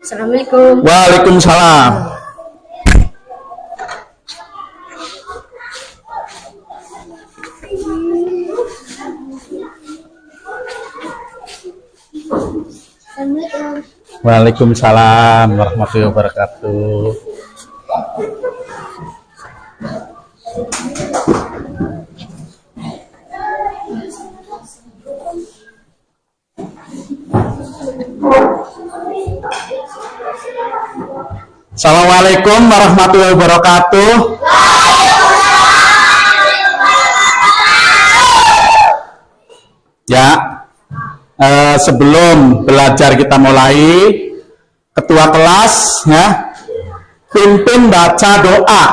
Assalamualaikum. Waalaikumsalam. Waalaikumsalam warahmatullahi wabarakatuh. Assalamualaikum warahmatullahi wabarakatuh. Ya, sebelum belajar kita mulai, ketua kelas ya, pimpin baca doa.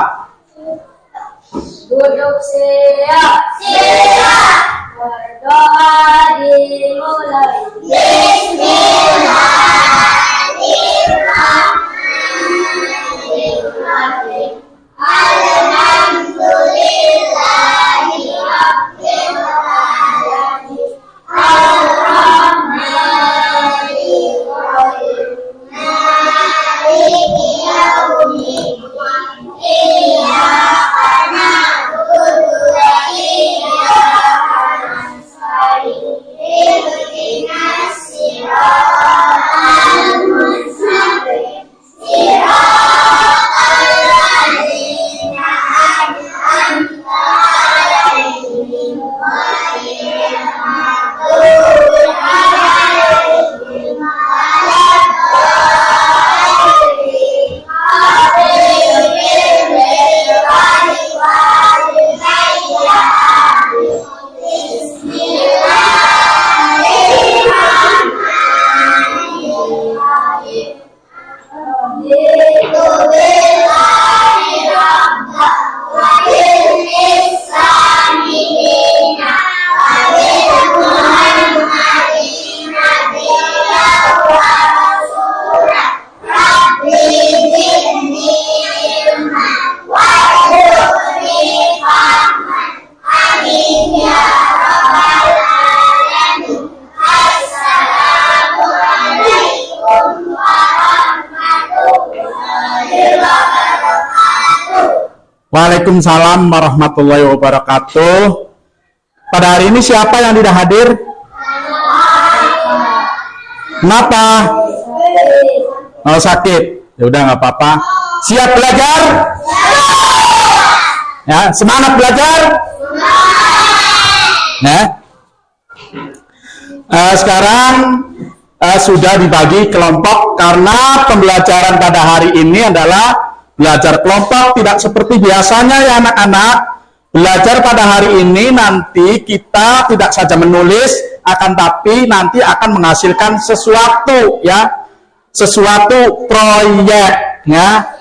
Duduk siap, siap. Berdoa dimulai. Bismillahirrahmanirrahim. Alhamdulillahi rabbil alamin. Ar-Rahmanir Rahim. Maliki yaumiddin. Iyyaka na'budu wa iyyaka nasta'in. Ihdinas siratal mustaqim. Siratal ladzina an'amta 'alaihim ghairil maghdubi 'alaihim waladdallin. Waalaikumsalam warahmatullahi wabarakatuh. Pada hari ini siapa yang tidak hadir? Kenapa? Oh, sakit. Ya udah nggak apa-apa. Siap belajar? Ya, semangat belajar? Ya. Sekarang sudah dibagi kelompok karena pembelajaran pada hari ini adalah belajar kelompok, tidak seperti biasanya ya anak-anak. Belajar pada hari ini nanti kita tidak saja menulis, akan tapi nanti akan menghasilkan sesuatu ya, sesuatu proyek ya.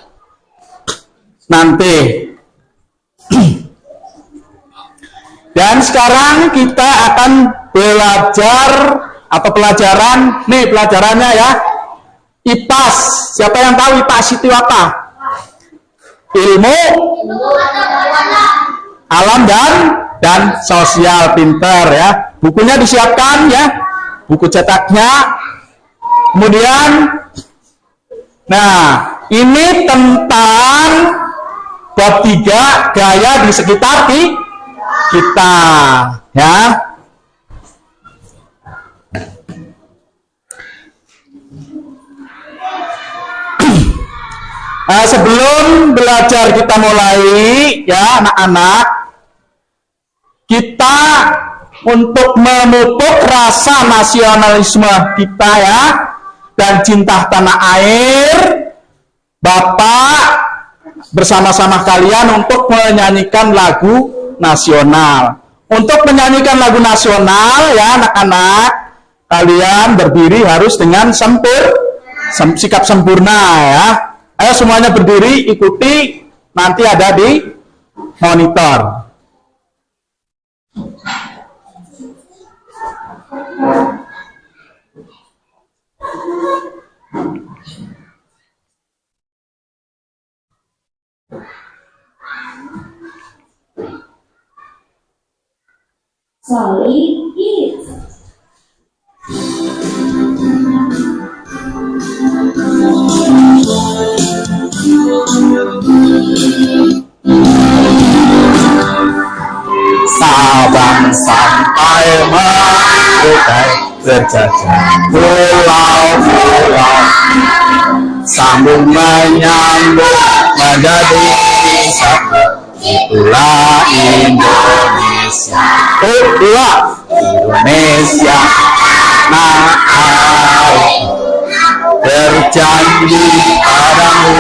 Nanti. Dan sekarang kita akan belajar atau pelajaran, nih pelajarannya ya, IPAS. Siapa yang tahu IPAS itu apa? Ilmu alam dan sosial, pinter ya. Bukunya disiapkan ya, buku cetaknya. Kemudian, nah ini tentang bab 3 gaya di sekitar kita ya. Sebelum belajar kita mulai ya anak-anak, kita untuk memupuk rasa nasionalisme kita ya dan cinta tanah air, Bapak bersama-sama kalian untuk menyanyikan lagu nasional. Untuk menyanyikan lagu nasional ya anak-anak, kalian berdiri harus dengan sikap sempurna ya. Ayo semuanya berdiri, ikuti, nanti ada di monitor. Solid eat. Sabang sampai Merauke berjajah pulau-pulau, sambung menyambung menjadi satu, itulah Indonesia. Itulah Indonesia. Nah, berjanji padamu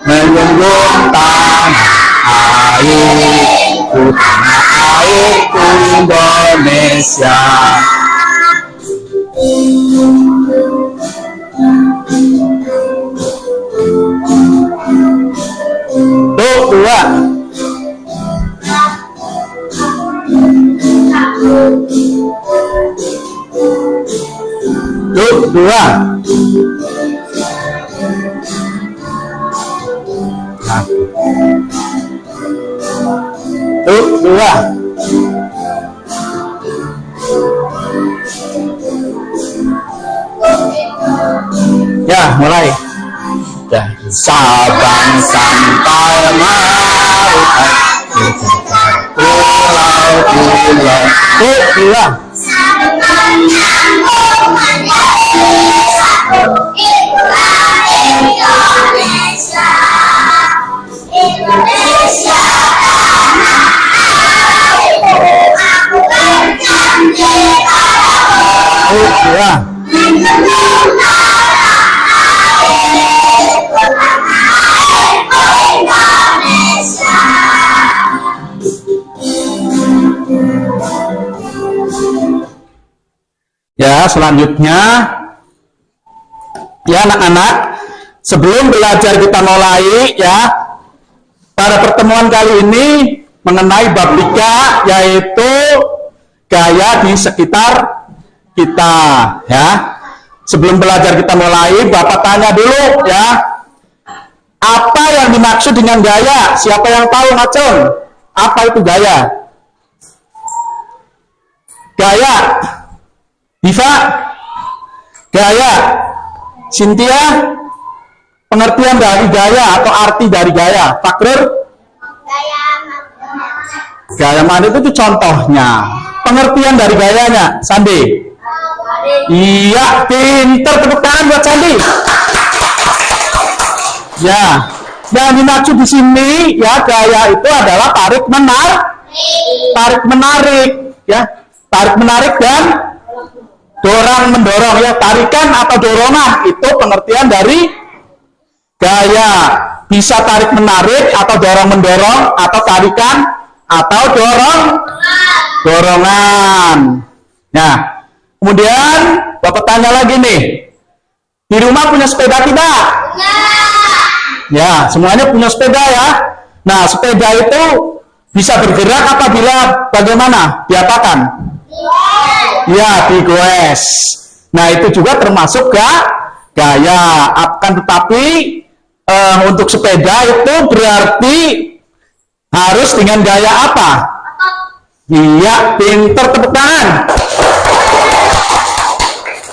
menyembung tanah airku, tanah airku Indonesia. Tuh, dua. Tuh, dua. Tuh, dua. Ya, mulai. Dari Sabang sampai Merauke, pulau-pulau. Tuh, dua. Ya. Ya, selanjutnya ya anak-anak, sebelum belajar kita mulai ya, pada pertemuan kali ini mengenai bab 3 yaitu gaya di sekitar kita ya. Sebelum belajar kita mulai, Bapak tanya dulu ya, apa yang dimaksud dengan gaya? Siapa yang tahu, Ngacung? Apa itu gaya? Gaya Diva? Gaya Cynthia? Pengertian dari gaya atau arti dari gaya? Fakrul? Gaya mana itu contohnya. Pengertian dari gayanya, Sandi? Iya, pinter, tepuk tangan buat Sandi. Ya, yang dimaksud di sini ya, gaya itu adalah tarik menarik ya, tarik menarik dan dorong mendorong ya, tarikan atau dorongan itu pengertian dari gaya. Bisa tarik menarik atau dorong mendorong atau tarikan atau dorongan. Nah, kemudian Bapak tanya lagi nih, di rumah punya sepeda tidak? Ya, semuanya punya sepeda ya. Nah, sepeda itu bisa bergerak apabila bagaimana? Diapakan? Ya, digoes. Nah, itu juga termasuk gaya. Akan tetapi untuk sepeda itu berarti harus dengan gaya apa? Iya, pinter, tepuk tangan.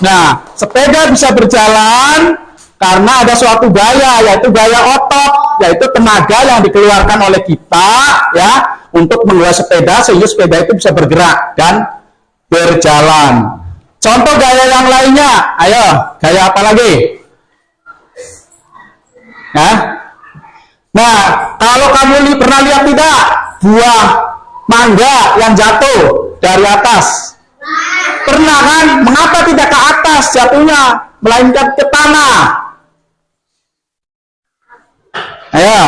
Nah, sepeda bisa berjalan karena ada suatu gaya, yaitu gaya otot, yaitu tenaga yang dikeluarkan oleh kita ya untuk menguasai sepeda sehingga sepeda itu bisa bergerak dan berjalan. Contoh gaya yang lainnya, ayo, gaya apa lagi? Ya? Nah, kalau kamu pernah lihat tidak buah mangga yang jatuh dari atas? Pernah kan? Mengapa tidak ke atas jatuhnya, melainkan ke tanah? Ayo.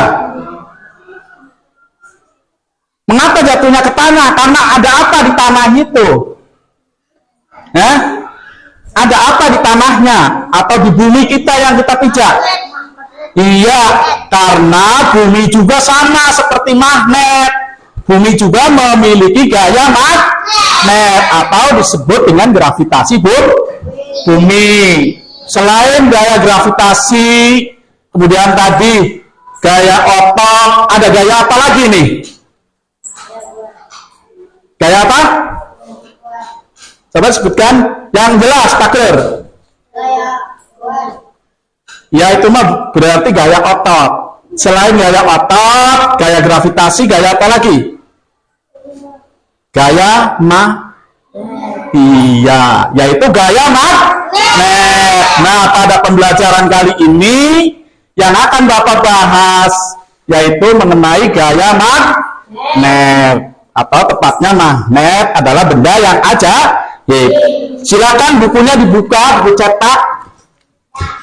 Mengapa jatuhnya ke tanah? Karena ada apa di tanah itu? Ya? Ada apa di tanahnya? Atau di bumi kita yang kita pijak? Iya, karena bumi juga sama seperti magnet. Bumi juga memiliki gaya magnet atau disebut dengan gravitasi bumi. Selain gaya gravitasi, kemudian tadi gaya otot, ada gaya apa lagi nih? Gaya apa? Coba sebutkan yang jelas, Pakir. Ya, itu mah berarti gaya otot. Selain gaya otot, gaya gravitasi, gaya apa lagi? Gaya iya, yaitu gaya magnet. Nah, pada pembelajaran kali ini yang akan Bapak bahas yaitu mengenai gaya magnet, atau tepatnya magnet adalah benda yang ajaib. Silakan bukunya dibuka, buku cetak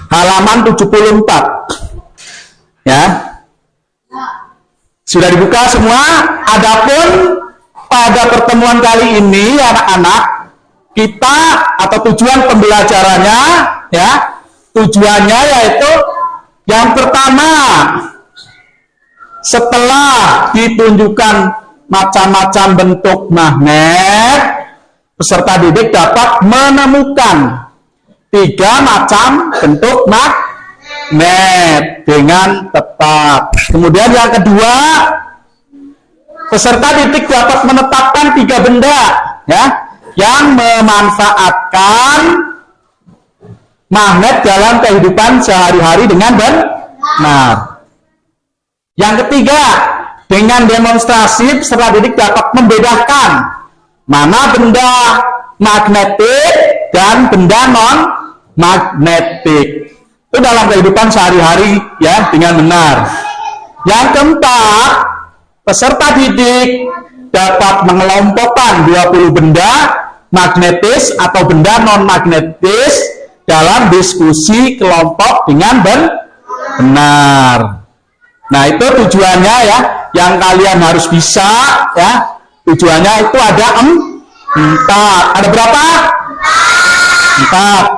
halaman 74. Ya. Sudah dibuka semua. Adapun pada pertemuan kali ini anak-anak, kita atau tujuan pembelajarannya ya, tujuannya yaitu yang pertama, setelah ditunjukkan macam-macam bentuk magnet, peserta didik dapat menemukan 3 macam bentuk magnet dengan tepat. Kemudian yang kedua, peserta didik dapat menetapkan 3 benda ya yang memanfaatkan magnet dalam kehidupan sehari-hari dengan benar. Yang ketiga, dengan demonstrasi peserta didik dapat membedakan mana benda magnetik dan benda non magnetik. Itu dalam kehidupan sehari-hari ya dengan benar. Yang keempat, peserta didik dapat mengelompokkan 20 benda magnetis atau benda non-magnetis dalam diskusi kelompok dengan benar. Nah, itu tujuannya ya, yang kalian harus bisa ya. Tujuannya itu ada 4. Ada berapa?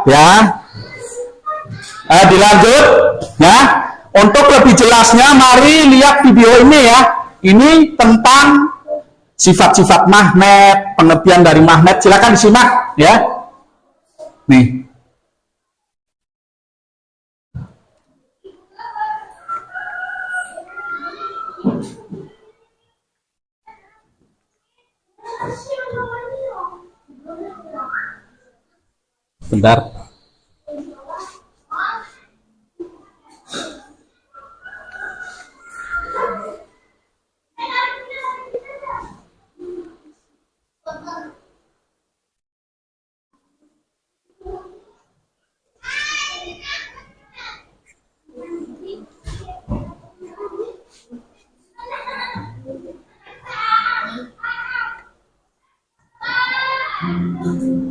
4 ya. Dilanjut ya. Untuk lebih jelasnya, mari lihat video ini ya. Ini tentang sifat-sifat magnet, pengertian dari magnet. Silakan disimak ya. Nih. Bentar.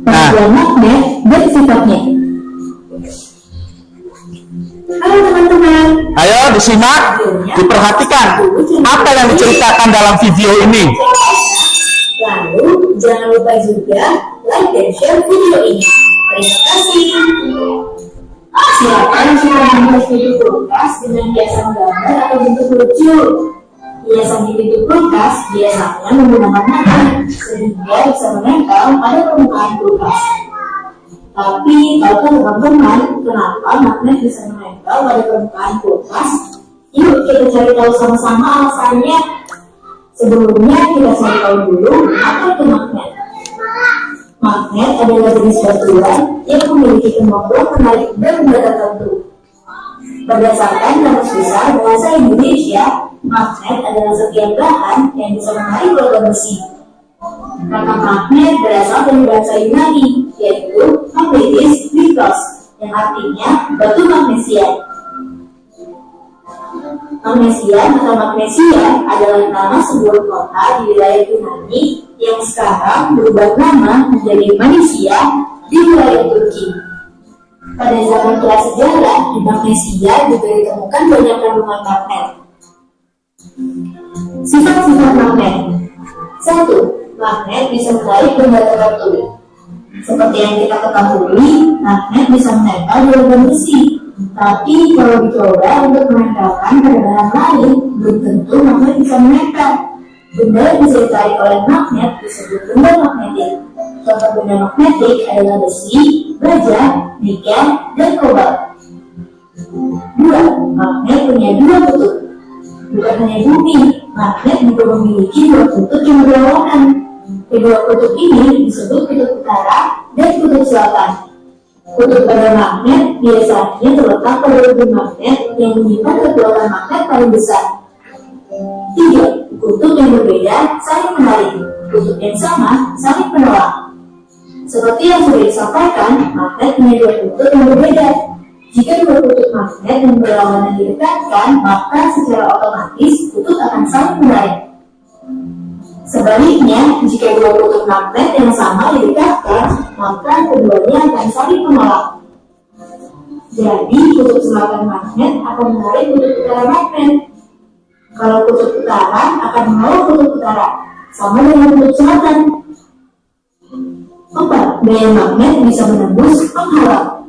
Pengertian magnet dan sifatnya. Halo teman-teman. Ayo disimak, diperhatikan apa yang diceritakan dalam video ini. Lalu jangan lupa juga like dan share video ini. Terima kasih. Silakan kita membuat video kulkas dengan hiasan gambar atau bentuk lucu. Hiasan di pintu kulkas biasanya menggunakan magnet sehingga bisa menempel pada permukaan kulkas. Tapi kalau teman-teman, kenapa magnet bisa menempel pada permukaan kulkas? Yuk kita cari tahu sama-sama alasannya. Sebelumnya kita cari tahu dulu apa itu magnet. Magnet adalah jenis batuan yang memiliki kemampuan menarik benda tertentu. Berdasarkan kamus besar bahasa Indonesia, magnet adalah setiap bahan yang bisa menarik logam besi. Kata magnet berasal dari bahasa Yunani, yaitu magnetis mikros, yang artinya batu magnesia. Magnesia atau magnesia adalah nama sebuah kota di wilayah Yunani yang sekarang berubah nama menjadi Malaysia di wilayah Turki. Pada zaman prasejarah, di Magnesia juga ditemukan banyak kandungan magnet. Sifat-sifat magnet. 1. Magnet bisa menarik benda tertentu. Seperti yang kita ketahui, magnet bisa menempel di logam besi. Tapi kalau dicoba untuk menempelkan pada bahan lain, belum tentu magnet bisa menempel. Benda yang bisa ditarik oleh magnet disebut benda magnetik. Contoh benda magnetik adalah besi, baja, nikel, dan kobalt. 2. Magnet punya 2 kutub. Bukan hanya bumi, magnet juga memiliki 2 kutub yang berlawanan. Kedua kutub ini disebut kutub utara dan kutub selatan. Kutub pada magnet biasanya terletak pada ujung magnet yang menyimpan kekuatan magnet paling besar. 3. Kutub yang berbeda saling menarik, kutub yang sama saling menolak. Seperti yang sudah disampaikan, magnet punya dua kutub yang berbeda. Jika dua kutub magnet yang berlawanan didekatkan, maka secara otomatis kutub akan saling menarik. Sebaliknya, jika dua kutub magnet yang sama didekatkan, maka keduanya akan saling menolak. Jadi, kutub selatan magnet akan menarik kutub utara magnet. Kalau kutub utara akan menolak kutub utara, sama dengan kutub selatan. 4. Gaya magnet bisa menembus penghalang.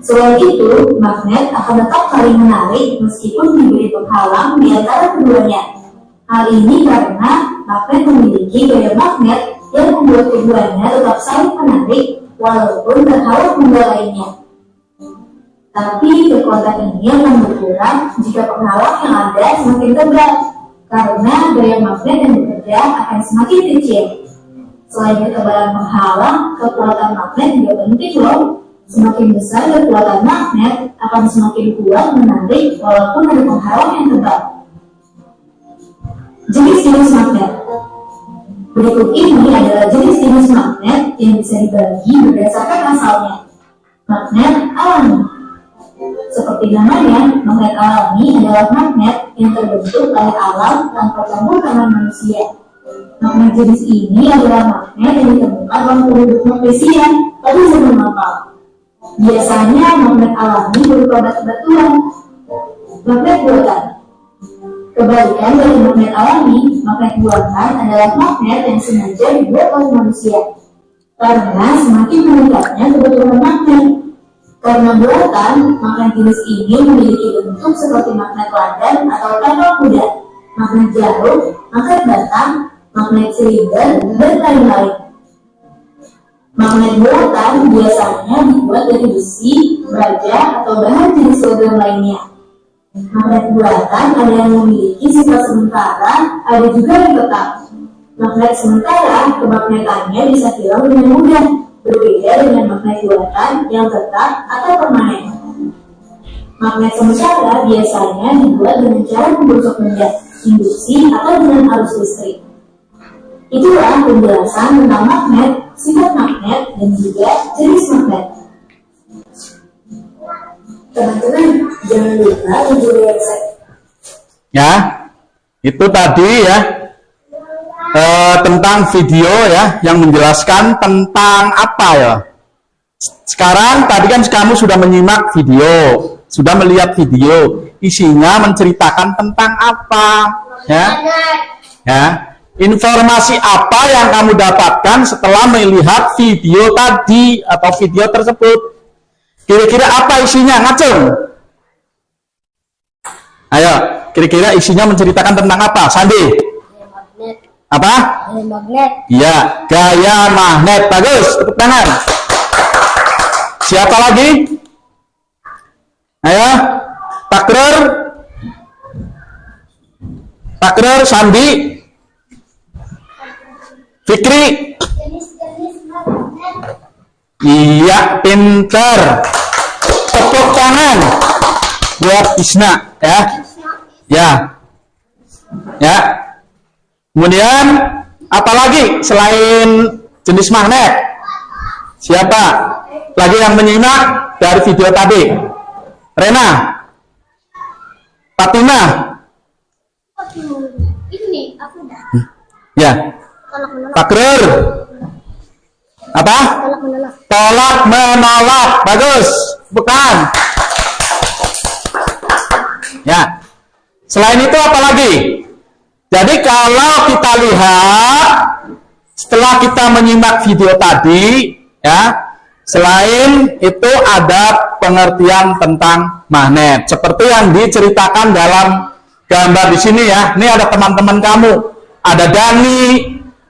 Selain itu, magnet akan tetap saling menarik meskipun diberi penghalang di antara keduanya. Hal ini karena magnet memiliki gaya magnet yang membuat keduanya tetap saling menarik walaupun terhalang benda lainnya. Tapi kekuatan ini akan berkurang jika penghalang yang ada semakin tebal, karena gaya magnet yang bekerja akan semakin kecil. Selain ketebalan penghalang, kekuatan magnet juga penting loh. Semakin besar kekuatan magnet akan semakin kuat menarik walaupun ada penghalang yang tebal. Jenis-jenis magnet. Berikut ini adalah jenis-jenis magnet yang bisa dibagi berdasarkan asalnya. Magnet alami. Seperti namanya, magnet alami adalah magnet yang terbentuk oleh alam tanpa campur tangan manusia. Magnet jenis ini adalah magnet yang ditemukan oleh penduduk magnesian pada zaman awal. Biasanya magnet alami berupa batu-batuan. Magnet buatan. Kebalikan dari magnet alami, magnet buatan adalah magnet yang sengaja dibuat oleh manusia. Karena semakin meningkatnya kebutuhan magnet. Karena buatan, magnet jenis ini memiliki bentuk seperti magnet ladan atau panel kuda, magnet jarum, magnet batang, magnet silinder, dan lain-lain. Magnet buatan biasanya dibuat dari besi, baja, atau bahan jenis logam lainnya. Magnet buatan ada yang memiliki sifat sementara, ada juga yang tetap. Magnet sementara, kemagnetannya bisa hilang dengan mudah, berbeda dengan magnet buatan yang tetap atau permanen. Magnet sementara biasanya dibuat dengan cara menggosok benda, induksi, atau dengan arus listrik. Itulah penjelasan tentang magnet, sifat magnet, dan juga jenis magnet. Teman-teman, jangan lupa menjadi website. Ya, itu tadi ya tentang video ya yang menjelaskan tentang apa ya. Sekarang tadi kan kamu sudah menyimak video, sudah melihat video, isinya menceritakan tentang apa ya. Ya. Informasi apa yang kamu dapatkan setelah melihat video tadi atau video tersebut? Kira-kira apa isinya? Ngacung. Ayo, kira-kira isinya menceritakan tentang apa? Sandi? Gaya magnet. Apa? Gaya magnet. Iya, gaya magnet. Bagus, tepuk tangan. Siapa lagi? Ayo, Takrur. Takrur, Sandi. Fikri. Jenis-jenis magnet. Iya, pinter. Tepuk tangan buat Isna ya. Ya. Ya. Kemudian apa lagi selain jenis magnet? Siapa lagi yang menyimak dari video tadi? Rena, Fatima. Ini aku dah. Ya. Tolak menolak. Takrur. Apa? Tolak menolak. Tolak menolak. Bagus. Bukan. Ya. Selain itu apa lagi? Jadi kalau kita lihat setelah kita menyimak video tadi ya, selain itu ada pengertian tentang magnet seperti yang diceritakan dalam gambar di sini ya. Ini ada teman-teman kamu, ada Dani,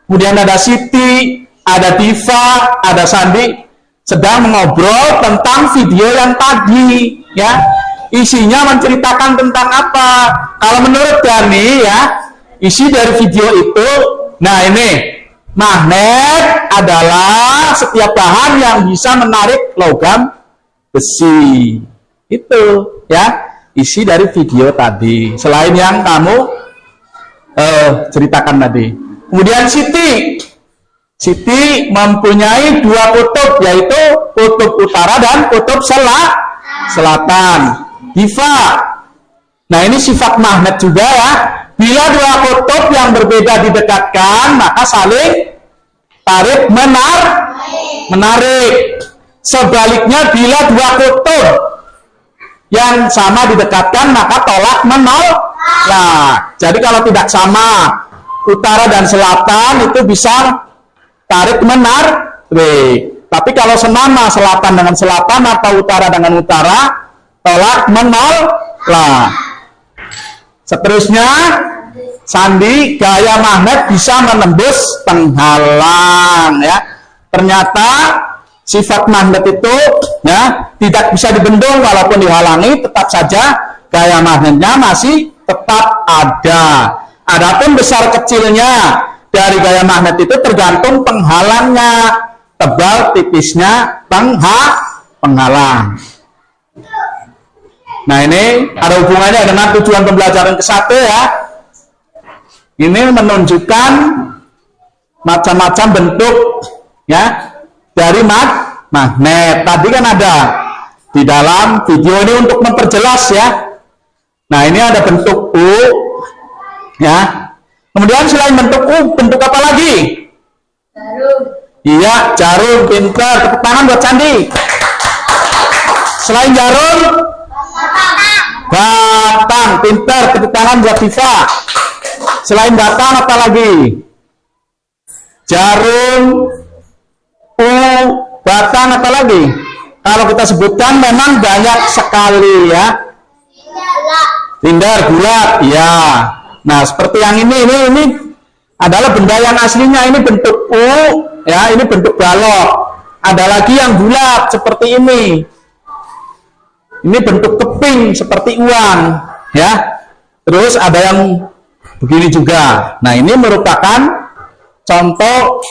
kemudian ada Siti, ada Diva, ada Sandi sedang mengobrol tentang video yang tadi ya. Isinya menceritakan tentang apa? Kalau menurut Dani ya, isi dari video itu, nah ini magnet adalah setiap bahan yang bisa menarik logam besi. Itu ya isi dari video tadi. Selain yang kamu ceritakan tadi. Kemudian Siti mempunyai dua kutub, yaitu kutub utara dan kutub selatan. Diva, nah ini sifat magnet juga ya. Bila dua kutub yang berbeda didekatkan, maka saling tarik menarik. Sebaliknya, bila dua kutub yang sama didekatkan, maka tolak menolak. Jadi kalau tidak sama, utara dan selatan itu bisa tarik menarik. Tapi kalau senama selatan dengan selatan atau utara dengan utara, tolak menolak. Seterusnya, Sandi, gaya magnet bisa menembus penghalang ya. Ternyata sifat magnet itu ya tidak bisa dibendung, walaupun dihalangi tetap saja gaya magnetnya masih tetap ada. Adapun besar kecilnya dari gaya magnet itu tergantung penghalangnya, tebal tipisnya penghalang. Nah, ini ada hubungannya dengan tujuan pembelajaran ke-1 ya. Ini menunjukkan macam-macam bentuk ya dari magnet. Tadi kan ada di dalam video ini untuk memperjelas ya. Nah, ini ada bentuk U ya. Kemudian selain bentuk U, bentuk apa lagi? Jarum. Iya, jarum, pintar. Tepuk tangan buat Sandi. Selain jarum, batang, pintar. Tepuk tangan buat Diva. Selain batang apa lagi? Jarum, U, batang apa lagi? Kalau kita sebutkan memang banyak sekali ya. Lindar, bulat, ya. Nah, seperti yang ini adalah benda yang aslinya, ini bentuk U, ya, ini bentuk balok. Ada lagi yang bulat seperti ini. Ini bentuk keping seperti uang, ya. Terus ada yang begini juga. Nah, ini merupakan contoh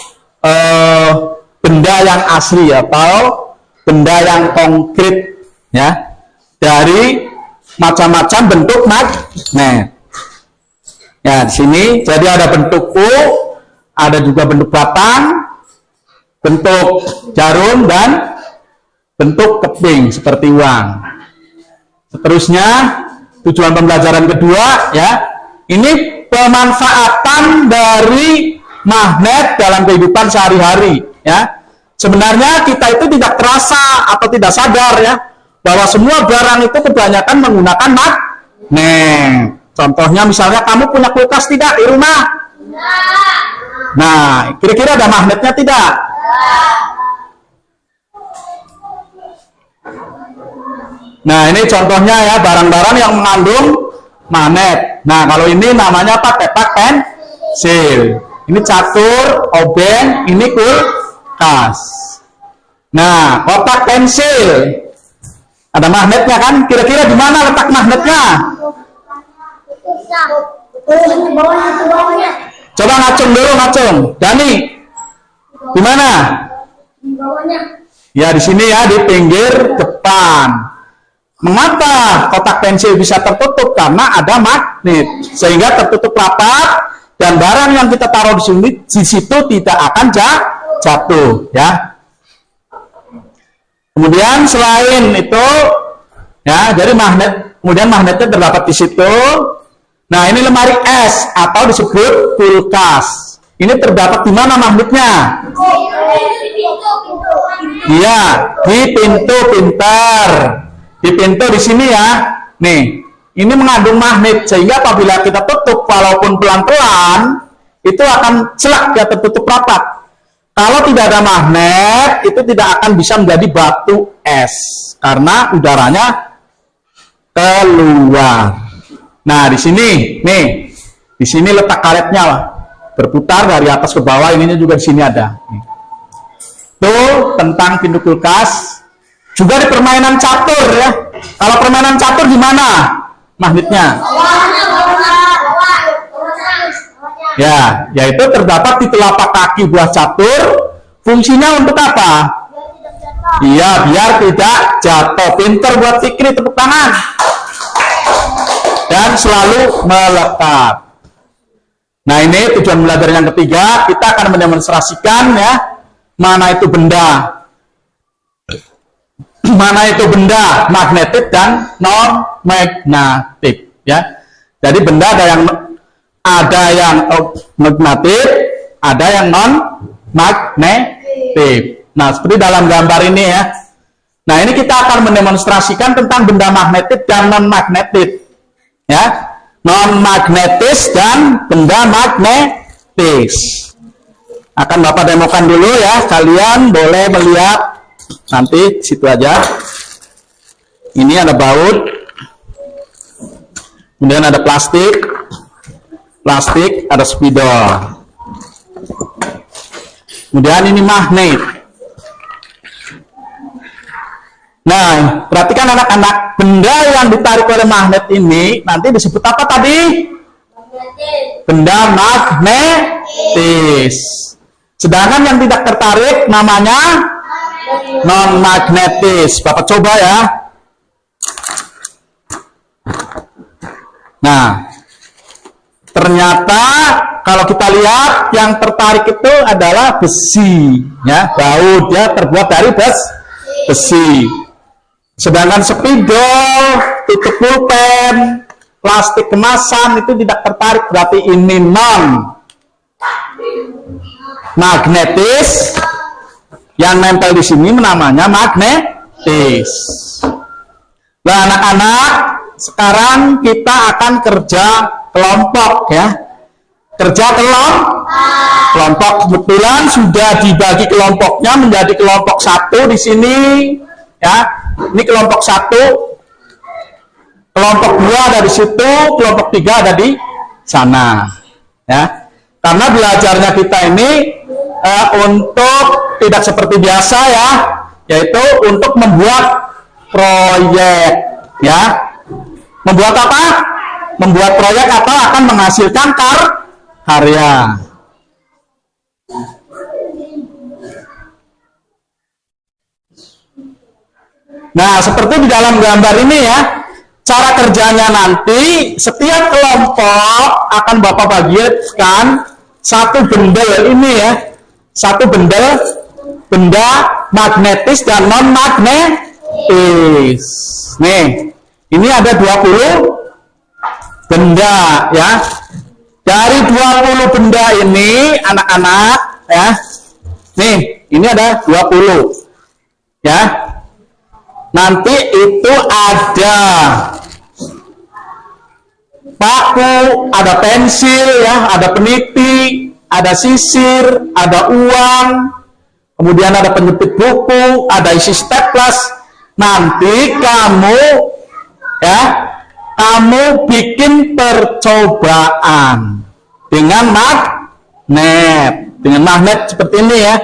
benda yang asli atau benda yang konkret, ya, dari macam-macam bentuk magnet. Ya, di sini jadi ada bentuk U, ada juga bentuk batang, bentuk jarum, dan bentuk keping seperti uang. Seterusnya, tujuan pembelajaran kedua ya, ini pemanfaatan dari magnet dalam kehidupan sehari-hari ya. Sebenarnya kita itu tidak terasa atau tidak sadar ya bahwa semua barang itu kebanyakan menggunakan magnet. Contohnya misalnya kamu punya kulkas tidak di rumah? Nah, kira-kira ada magnetnya tidak? Nah, ini contohnya ya, barang-barang yang mengandung magnet. Nah, kalau ini namanya apa? Petak pensil. Ini catur, obeng, ini kulkas. Nah, kotak pensil. Ada magnetnya kan? Kira-kira di mana letak magnetnya? Coba ngacung dulu, ngacung. Dani, di mana? Ya, di sini ya, di pinggir depan. Mengapa kotak pensil bisa tertutup? Karena ada magnet, sehingga tertutup rapat dan barang yang kita taruh di situ tidak akan jatuh, ya. Kemudian selain itu, ya, jadi magnet, kemudian magnetnya terdapat di situ. Nah, ini lemari es atau disebut kulkas. Ini terdapat di mana magnetnya? Iya, di pintu, pintar. Di pintu di sini ya. Nih, ini mengandung magnet sehingga apabila kita tutup walaupun pelan-pelan itu akan celak ya, tertutup rapat. Kalau tidak ada magnet itu tidak akan bisa menjadi batu es karena udaranya keluar. Nah, di sini nih, di sini letak karetnya berputar dari atas ke bawah, ininya juga di sini ada. Tuh tentang pintu kulkas. Juga di permainan catur ya. Kalau permainan catur di mana magnetnya? Ya, yaitu terdapat di telapak kaki buah catur. Fungsinya untuk apa? Iya, biar tidak jatuh. Pinter buat Fikri, tepuk tangan. Dan selalu melekat. Nah, ini tujuan belajar yang ketiga, kita akan mendemonstrasikan ya, mana itu benda magnetik dan non magnetik ya. Jadi benda ada yang magnetik, ada yang non magnetik. Nah, seperti dalam gambar ini ya. Nah, ini kita akan mendemonstrasikan tentang benda magnetik dan non magnetik ya. Non magnetis dan benda magnetis. Akan Bapak demokan dulu ya. Kalian boleh melihat nanti situ aja. Ini ada baut, kemudian ada plastik, ada spidol, kemudian ini magnet. Nah, perhatikan anak-anak, benda yang ditarik oleh magnet ini nanti disebut apa tadi? Benda magnetis. Sedangkan yang tidak tertarik namanya non magnetis. Bapak coba ya. Nah, ternyata kalau kita lihat yang tertarik itu adalah besi ya, baut ya, terbuat dari besi. Sedangkan spidol, tutup pulpen, plastik kemasan itu tidak tertarik, berarti ini non magnetis. Yang nempel di sini namanya magnetis. Nah, anak-anak, sekarang kita akan kerja kelompok ya. Kerja kelompok. Kebetulan sudah dibagi kelompoknya menjadi kelompok 1 di sini ya. Ini kelompok 1. Kelompok 2 ada di situ, kelompok 3 ada di sana ya. Karena belajarnya kita ini untuk tidak seperti biasa ya, yaitu untuk membuat proyek ya. Membuat apa? Membuat proyek atau akan menghasilkan karya. Nah, seperti di dalam gambar ini ya, cara kerjanya nanti setiap kelompok akan Bapak bagikan satu bendel ini ya, satu benda magnetis dan non magnetis. Nih, ini ada 20 benda ya. Dari 20 benda ini anak-anak ya. Nih, ini ada 20 ya. Nanti itu ada paku, ada pensil ya, ada peniti, ada sisir, ada uang, kemudian ada penjepit buku, ada isi staples. Nanti kamu bikin percobaan dengan magnet seperti ini ya.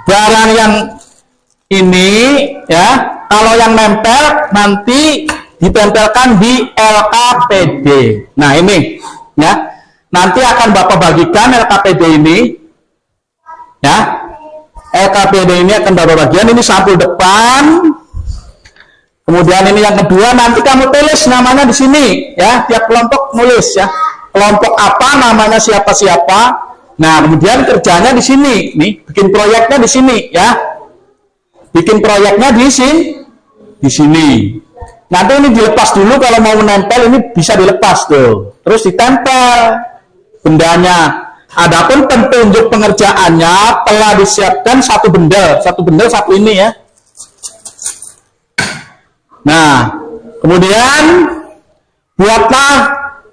Barang yang ini ya, kalau yang nempel nanti ditempelkan di LKPD. Nah, ini ya. Nanti akan Bapak bagikan LKPD ini ya. LKPD ini akan Bapak bagian, ini sampul depan. Kemudian ini yang kedua, nanti kamu tulis namanya di sini ya. Tiap kelompok nulis ya. Kelompok apa, namanya siapa-siapa. Nah, kemudian kerjanya di sini nih, bikin proyeknya di sini ya. Bikin proyeknya di sini. Nanti ini dilepas dulu, kalau mau menempel ini bisa dilepas tuh. Terus ditempel bendanya. Adapun petunjuk pengerjaannya telah disiapkan satu bendel satu ini ya. Nah, kemudian buatlah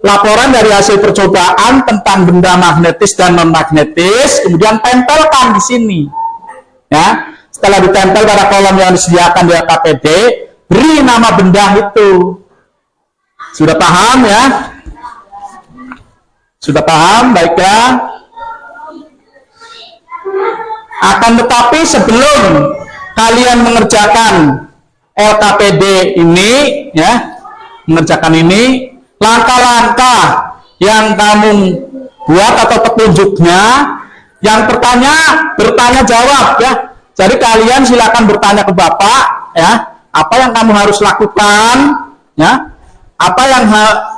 laporan dari hasil percobaan tentang benda magnetis dan non magnetis, kemudian tempelkan di sini ya. Setelah ditempel pada kolom yang disediakan di LKPD, beri nama benda itu. Sudah paham ya? Sudah paham? Baiklah. Akan tetapi sebelum kalian mengerjakan LKPD ini ya, mengerjakan ini, langkah-langkah yang kamu buat atau petunjuknya, yang bertanya jawab ya. Jadi kalian silakan bertanya ke Bapak ya, apa yang kamu harus lakukan ya, apa yang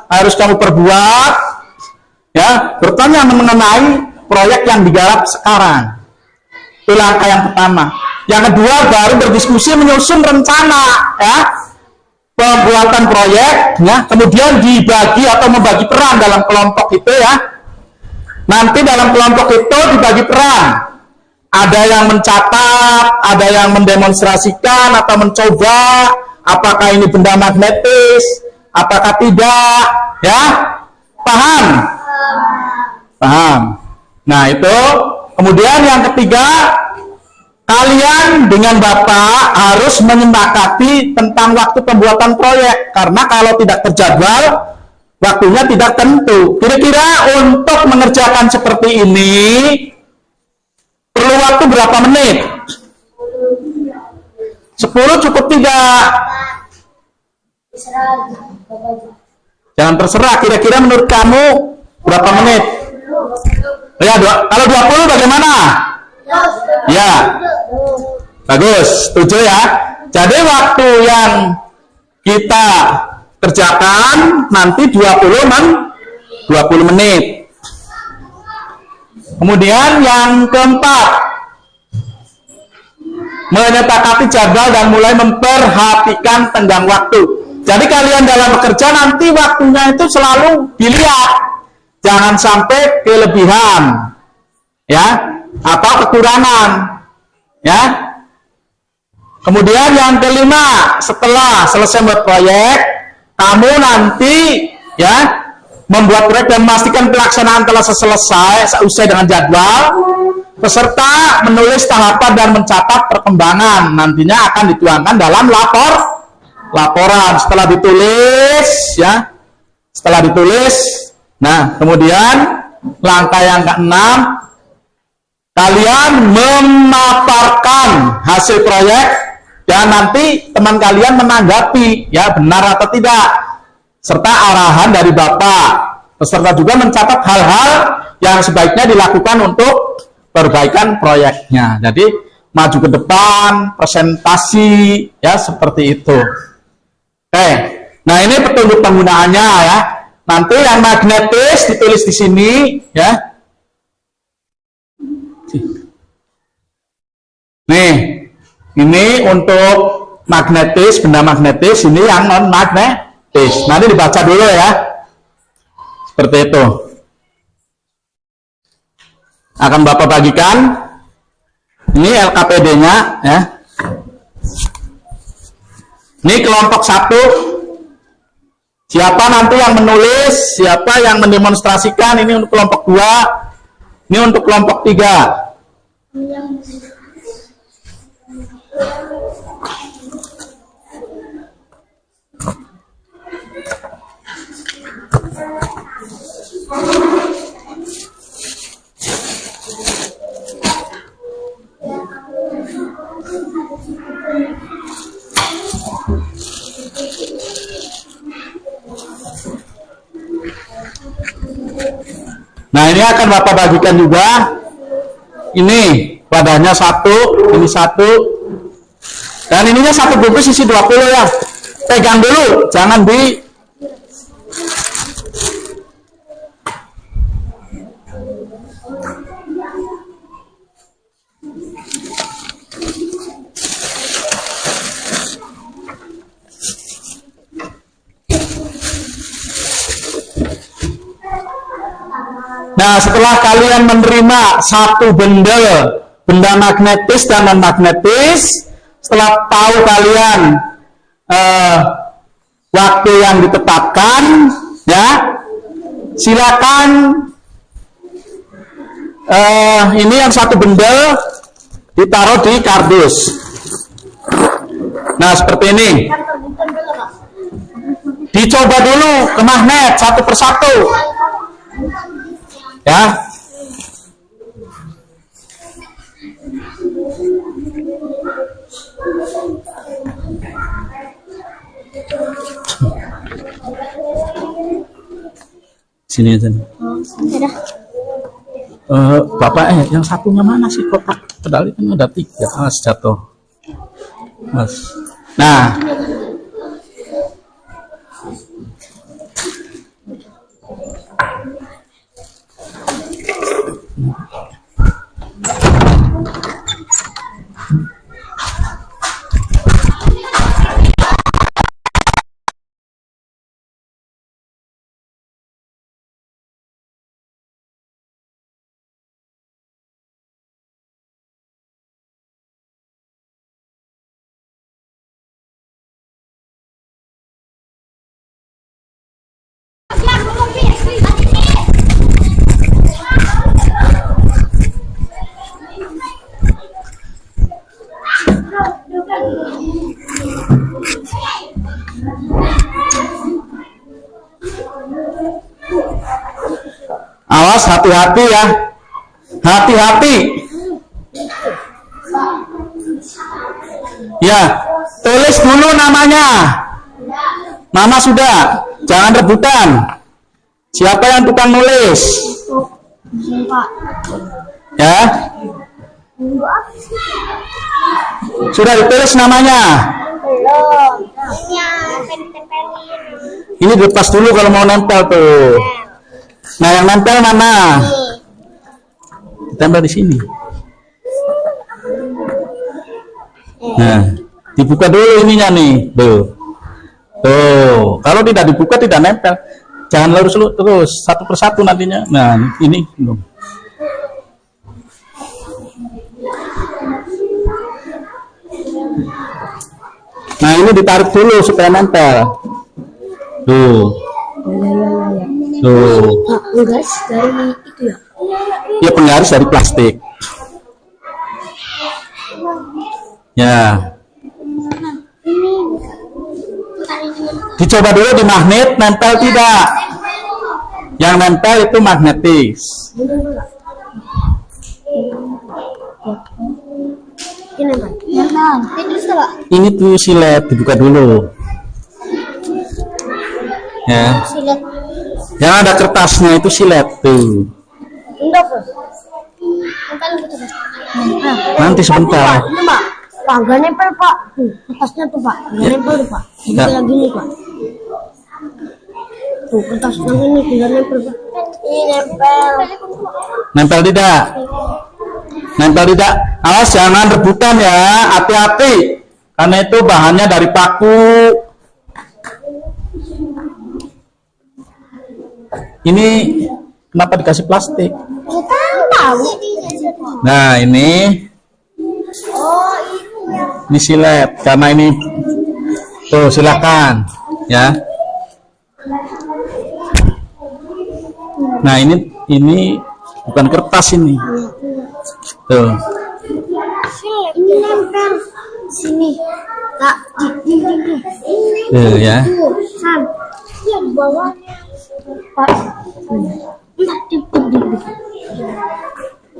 harus kamu perbuat, Ya, bertanya mengenai proyek yang digarap sekarang. Itu langkah yang pertama. Yang kedua, baru berdiskusi menyusun rencana, ya, pembuatan proyek, ya, kemudian dibagi atau membagi peran dalam kelompok itu, ya. Nanti dalam kelompok itu dibagi peran. Ada yang mencatat, ada yang mendemonstrasikan atau mencoba apakah ini benda magnetis, apakah tidak, ya. Paham? Paham. Nah, itu. Kemudian yang ketiga, kalian dengan Bapak harus menyepakati tentang waktu pembuatan proyek, karena kalau tidak terjadwal, waktunya tidak tentu. Kira-kira untuk mengerjakan seperti ini perlu waktu berapa menit? 10 cukup tidak? Jangan terserah, kira-kira menurut kamu berapa menit? Ya, kalau 20 bagaimana? Ya, bagus, setuju ya. Jadi waktu yang kita kerjakan nanti 20 menit. Kemudian yang keempat, menyepakati jadwal dan mulai memperhatikan tenggang waktu. Jadi kalian dalam bekerja nanti waktunya itu selalu dilihat. Jangan sampai kelebihan, ya, atau kekurangan, ya. Kemudian yang kelima, setelah selesai membuat proyek, kamu nanti, ya, membuat proyek dan memastikan pelaksanaan telah selesai sesuai dengan jadwal. Peserta menulis tahapan dan mencatat perkembangan. Nantinya akan dituangkan dalam laporan. Setelah ditulis, ya, nah, kemudian langkah yang keenam, kalian memaparkan hasil proyek dan nanti teman kalian menanggapi, ya, benar atau tidak, serta arahan dari Bapak. Peserta juga mencatat hal-hal yang sebaiknya dilakukan untuk perbaikan proyeknya. Jadi maju ke depan, presentasi, ya, seperti itu. Oke, nah ini petunjuk penggunaannya, ya. Nanti yang magnetis ditulis di sini, ya. Nih, ini untuk magnetis, benda magnetis, ini yang non magnetis. Nanti dibaca dulu, ya. Seperti itu. Akan Bapak bagikan. Ini LKPD-nya, ya. Ini kelompok 1. Siapa nanti yang menulis, siapa yang mendemonstrasikan, ini untuk kelompok 2, ini untuk kelompok 3. Nah, ini akan Bapak bagikan juga. Ini wadahnya 1, ini 1. Dan ininya 1 bungkus isi 20, ya. Pegang dulu, jangan di Nah, setelah kalian menerima satu benda magnetis dan non magnetis, setelah tahu kalian waktu yang ditetapkan, ya, silakan ini yang satu benda ditaruh di kardus. Nah, seperti ini. Dicoba dulu ke magnet satu persatu. Ya. Sini aja. Bapak, yang satunya mana sih kotak? Padahal kan ada 3. Mas jatuh. Mas. Nah. Awas, hati-hati ya. Hati-hati. Ya, tulis dulu namanya. Nama sudah. Jangan rebutan. Siapa yang tukang nulis? Pak. Ya. Sudah ditulis namanya. Belum. Iya, tempelin. Ini dilepas dulu kalau mau nempel tuh. Nah, yang nempel mana? Ditempel di sini. Nah, dibuka dulu ininya nih. Tuh. Kalau tidak dibuka tidak nempel. Jangan lurus terus satu persatu nantinya. Nah, ini belum. Nah, ini ditarik dulu supaya nempel. Tuh. Tuh. Penggaris dari itu ya? Ya, penggaris dari plastik. Ya. Dicoba dulu di magnet, nempel tidak? Yang nempel itu magnetis. Ini apa? Terus apa? Ini tuh silet, dibuka dulu. Ya. Silet. Yang ada kertasnya itu silet tuh. Enggak, Bos. Nempel gitu, Bos. Nanti sebentar. Ini, Pak. Pak, nggak nempel, Pak. Kertasnya tuh, Pak. Nggak nempel tuh, Pak. Ya. Tinggal gini, Pak. Tuh, kertas yang ini tinggal nempel, Pak. Ini nempel. Nempel tidak? Nempel tidak? Awas jangan rebutan ya, hati-hati. Karena itu bahannya dari paku. Ini kenapa dikasih plastik? Kita tahu. Nah, ini Oh, ini. silet karena ini tuh silakan ya. Nah, ini bukan kertas ini. Tuh. Ini nempel sini. Tak di. Tuh ya. Sam. Ya di bawahnya. Pak. Enggak di.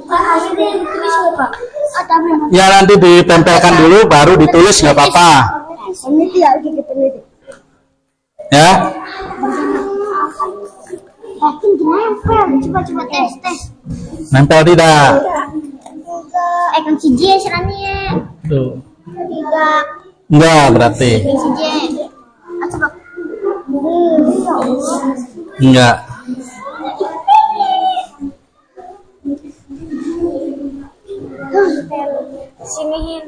Pak, ini ditulis Pak. Ada memang. Ya nanti ditempelkan dulu baru ditulis nggak apa-apa. Ini tidak gitu nih. Ya. Yakin nempel. Coba tes. Nempel tidak? Kan si J serangnya. Tuh. Tidak. Enggak berarti. Si J. Coba. Enggak. Siniin.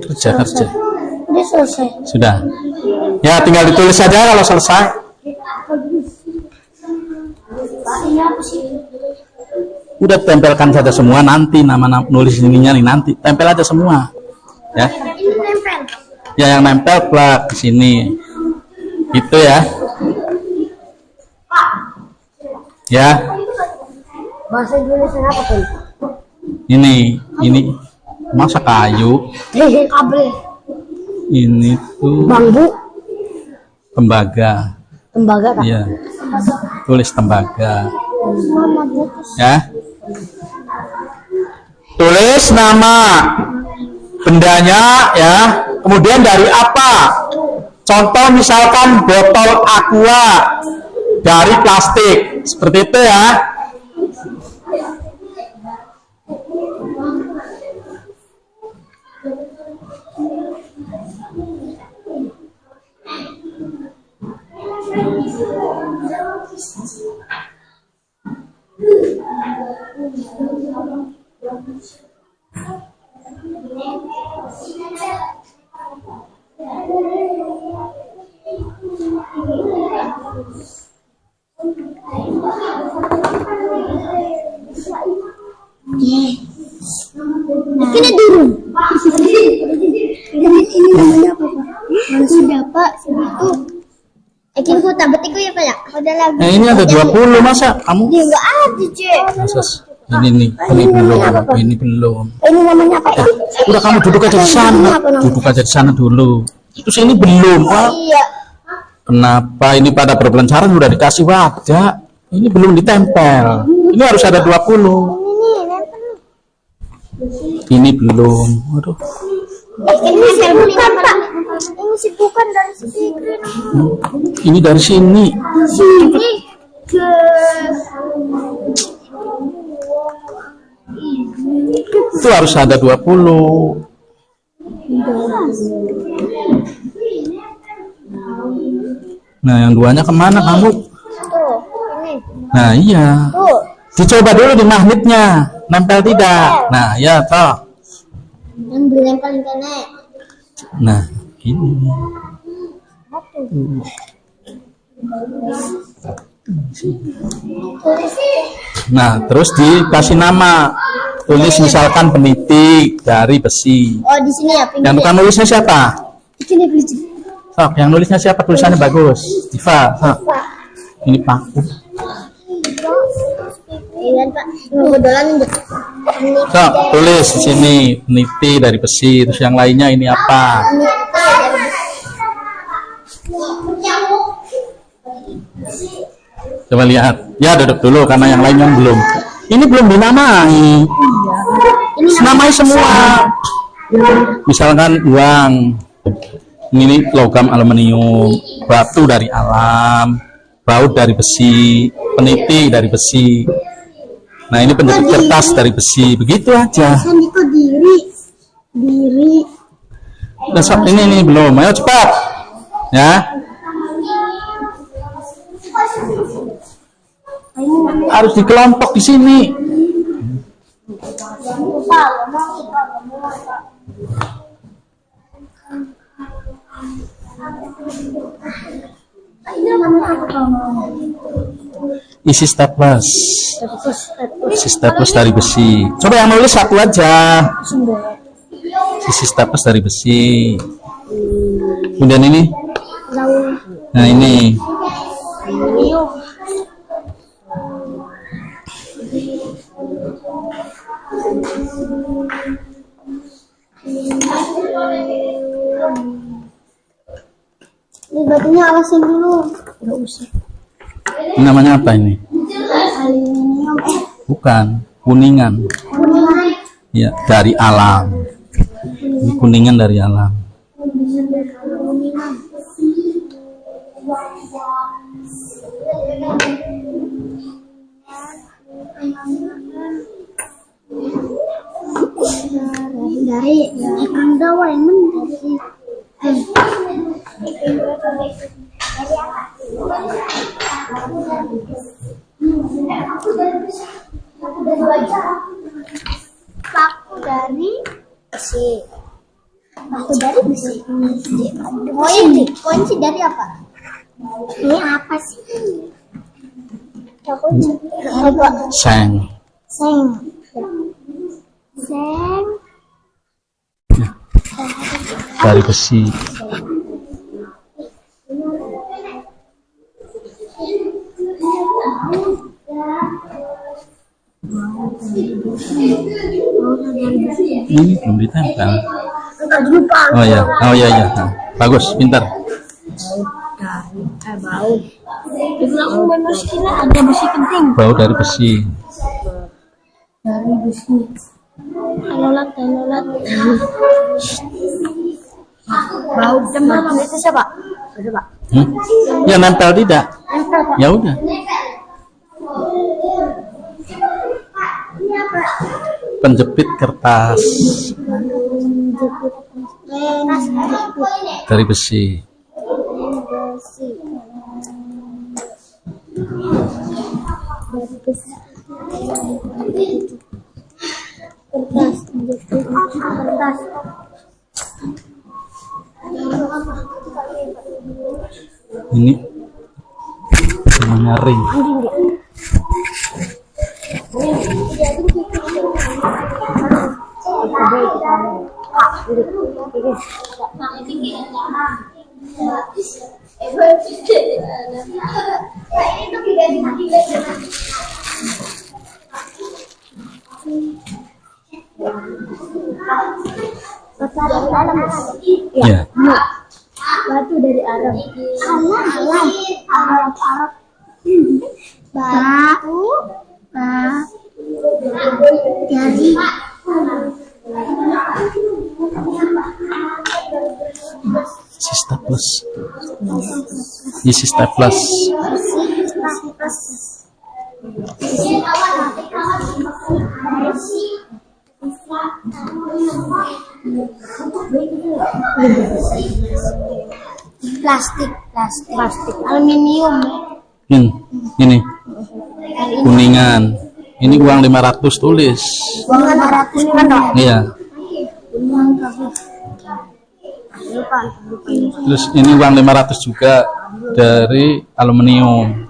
Kerja. Udah selesai. Sudah. Ya tinggal ditulis saja kalau selesai. Ini apa sih? Udah tempelkan saja semua nanti nama nulis ininya nih nanti tempel aja semua. Ya. Ini nempel. Ya yang nempel plak di sini. Itu ya. Ya. Bahasa Indonesia apa tuh? Ini masa kayu. Kabel. Ini tuh Bambu. tembaga. Tembaga tak? Iya. Tulis tembaga. Magnetis. Ya. Tulis nama bendanya ya. Kemudian dari apa? Contoh misalkan botol aqua dari plastik. Seperti itu ya. Sudah Pak, segitu. Ekin ku tak betiku ya Pak ya. Udah lagi. Nah, ini ada 20 masa kamu? Dia enggak ada, Cek. Masa ini nih, ini belum. Ini namanya apa ya? Udah kamu duduk aja di sana. Duduk aja di sana dulu. Terus ini belum, Pak. Iya. Kenapa ini pada berpelancaran udah dikasih wajah? Ini belum ditempel. Ini harus ada 20. Ini belum. Aduh. Ini sih bukan Pak. Ini sih bukan dari speaker. Ini dari sini. Sini ke Itu harus ada 20. Nah, yang duanya kemana kamu? tuh. Ini. Nah, iya. Tuh. Dicoba dulu di magnetnya. Nempel tidak? Nah, ya toh. Yang belum paling kena. Nah, ini. Nah, terus dikasih nama. Tulis misalkan peniti dari besi. Oh, di sini ya, pinggir. Yang tukang nulisnya siapa? Ini beli. Sok, yang nulisnya siapa? Tulisannya bagus. Diva, sok. Ini Pak. Iya, Pak. Kebetulan enggak. Sok, tulis di sini peniti dari besi. Terus yang lainnya ini apa? Coba lihat. Ya, duduk dulu karena yang lainnya belum. Ini belum dinamai. Namai semua. Misalkan uang. Ini logam aluminium, batu dari alam, baut dari besi, peniti dari besi. Nah, ini penjepit kertas dari besi. Begitu aja. Itu diri. Nah, ini belum. Ayo cepat. Ya. Harus dikelompok di sini. Isi staples. Isi staples dari besi. Coba yang nulis satu aja. Isi staples dari besi. Kemudian ini. Nah, ini. Ini batunya awasin dulu. Enggak usah. Ini namanya apa ini? Aluminium. Bukan, kuningan. Ya, dari alam. Ini kuningan dari alam. Dari ikan dawa yang dari paku dari besi. Paku dari besi. Kunci dari apa? Ini apa sih? Kunci apa? Seng. Seng. Seng. Dari besi. Ini belum ditempel. Oh ya, ya. Nah, bagus, pintar. Bau. Langsung benar ada besi penting. Bau dari besi. Dari besi. Telolat. Bau demam itu siapa? Ada Pak. Ya nempel tidak? Nempel Pak. Ya udah. Penjepit kertas dari besi. Kertas. Ini namanya ring. Ya. Batu dari Arab. Alam. Arab. Batu. Jadi. Staples. Isi staples. Plastik. Aluminium. Ini. Kuningan. Ini uang 500 tulis. Uang 500 kan, Dok? Iya. Terus ini uang 500 juga dari aluminium.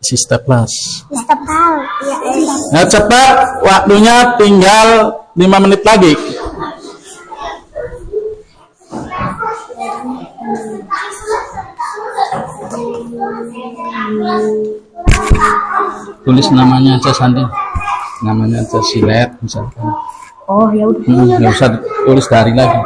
Si staples. Nah, cepat, waktunya tinggal 5 menit lagi. Tulis namanya aja Sandi, namanya aja Silet misalkan. Oh ya udah. Nggak usah tulis dari lagi.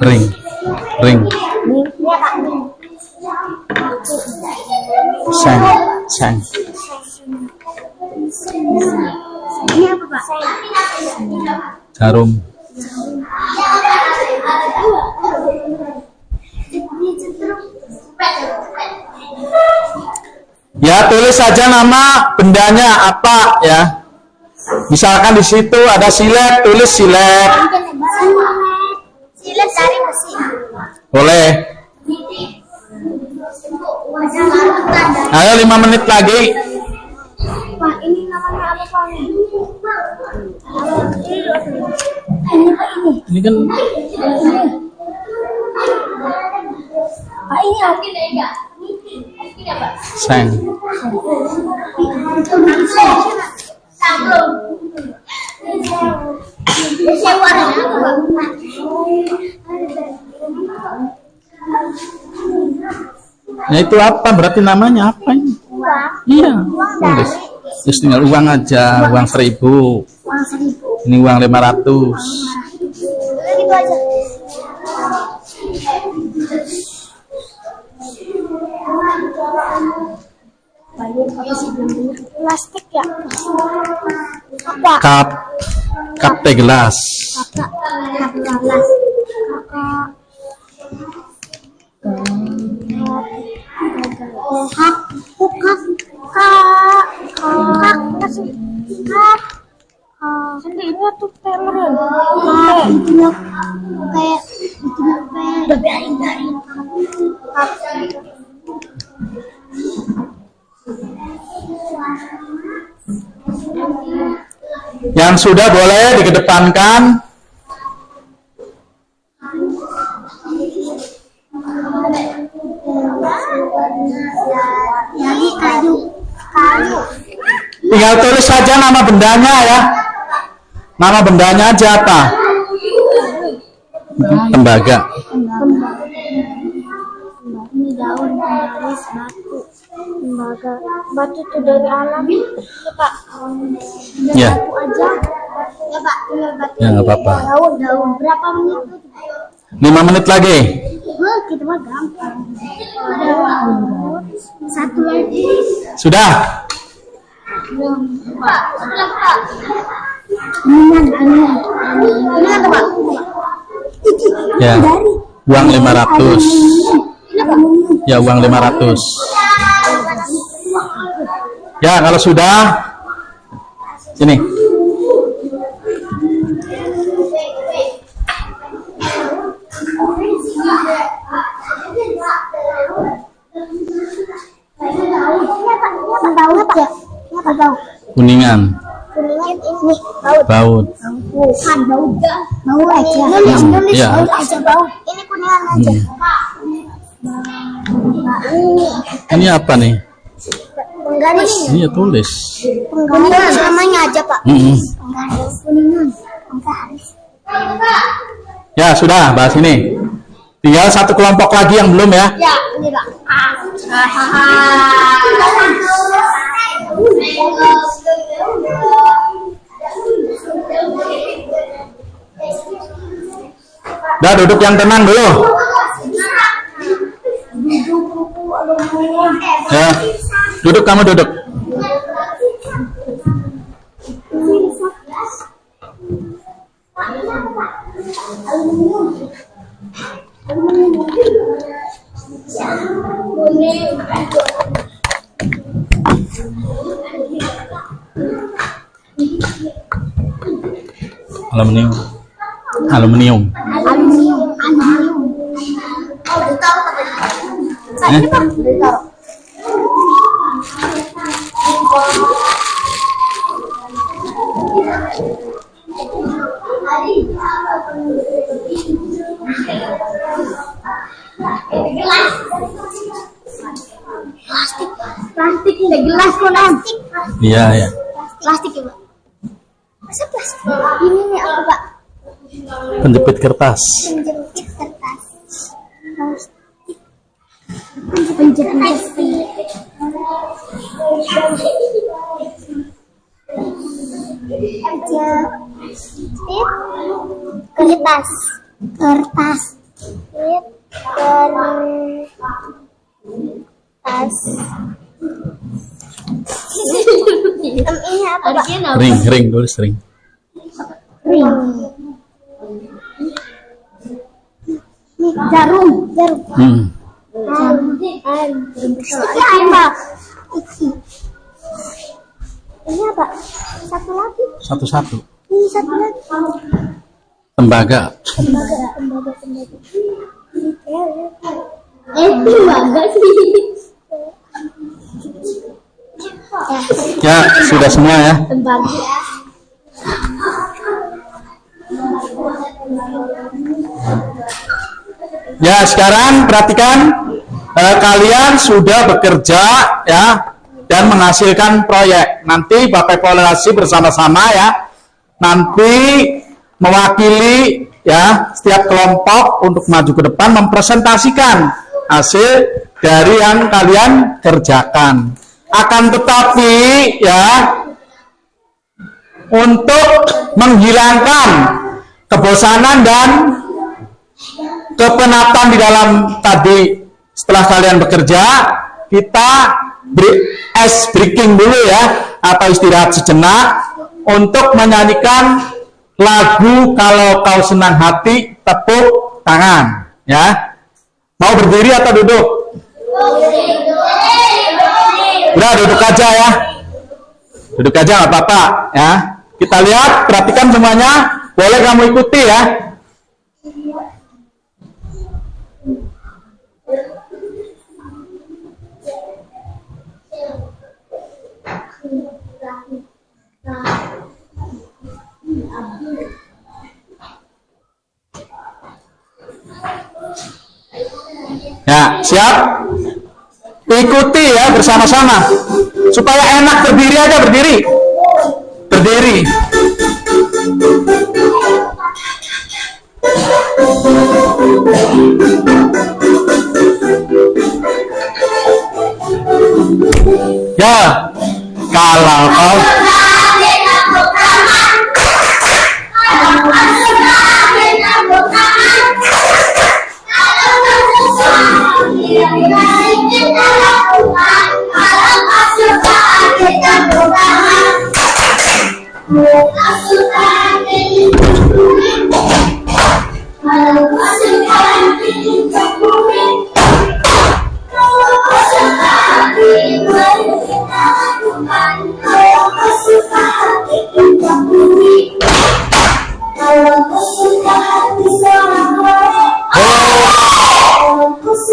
Ring. Sang. Ini apa, Pak? Jarum. Ya, tulis saja nama bendanya apa ya. Misalkan di situ ada silet, tulis silet. Silet dari besi. Boleh. Ayo 5 menit lagi. Pak, ini namanya apa, Pak? Ini kan Pak, ini apa? sang. Nah itu apa? Berarti namanya apa ini? Iya. Tulis. Terus tinggal uang aja, uang 1000. Ini uang 500. Gitu aja. Plastik ya? Apa? Cup teh gelas. Sendirinya tuh teler kayak udah biarin. Yang sudah boleh dikedepankan. Jadi kayu. Tinggal tulis saja nama bendanya ya. Nama bendanya aja apa? Tembaga. Ini daun penggaris batu. Tembaga. Batu itu dari alam. Ya, Pak. Ya. Batu aja. Ya, Pak. Tinggal batu. Ya nggak apa-apa. Daun. Berapa menit? 5 menit lagi. Kita mah gampang. Satu lagi. Sudah. Pak. Ini apa, Pak? Ya. Uang 500. Ya uang 500. Ya kalau sudah. Sini. Kuningan. Baut. Bukan baut aja. Nulis Ya. baut aja baut. Ini kuningan aja. Ini apa nih? Penggaris. Ini ya tulis. Penggaris namanya aja Pak. Penggaris. Kuningan. Penggaris. Ya sudah, bahas ini. Tinggal satu kelompok lagi yang belum ya. Ya, ini Pak. Udah duduk yang tenang dulu. Ya, duduk kamu duduk. Aluminium. Aluminium. Eh? Plastik udah gelas kok plastik. Iya ya. Plastik ya Pak. Masa plastik? Ini nih apa Pak? Penjepit kertas. Penjepit kertas. Plastik. Penjepit. Kertas. Kertas. Ini apa Pak? Ring tulis ring. Ring. Ini jarum. Ini apa? Ini apa? Satu lagi. Satu-satu. Ini satu lagi. Tembaga. Tembaga. Tembaga sih. Ya, sudah semua ya. Tembaga. Ya, sekarang perhatikan kalian sudah bekerja ya dan menghasilkan proyek. Nanti Bapak evaluasi bersama-sama ya. Nanti mewakili ya setiap kelompok untuk maju ke depan mempresentasikan hasil dari yang kalian kerjakan. Akan tetapi ya untuk menghilangkan kebosanan dan kepenatan di dalam tadi setelah kalian bekerja, kita ice breaking dulu ya atau istirahat sejenak untuk menyanyikan lagu Kalau Kau Senang Hati Tepuk Tangan ya. Mau berdiri atau duduk? Udah duduk aja ya. Duduk aja nggak apa-apa ya. Kita lihat, perhatikan semuanya. Boleh kamu ikuti ya. Ya, siap? Ikuti ya bersama-sama. Supaya enak berdiri aja, berdiri. Berdiri. Ya, kalau kau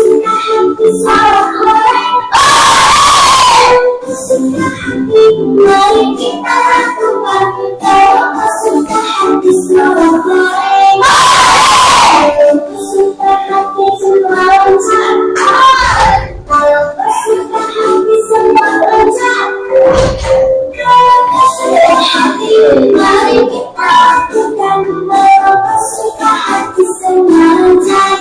suka hati seorang orang. Suka hati, mari kita lakukan. Kalau kau suka hati seorang orang, suka hati semua lancar. Kalau kau suka hati semua lancar. Kalau kau suka hati, mari kita lakukan. Kalau kau suka hati semua lancar.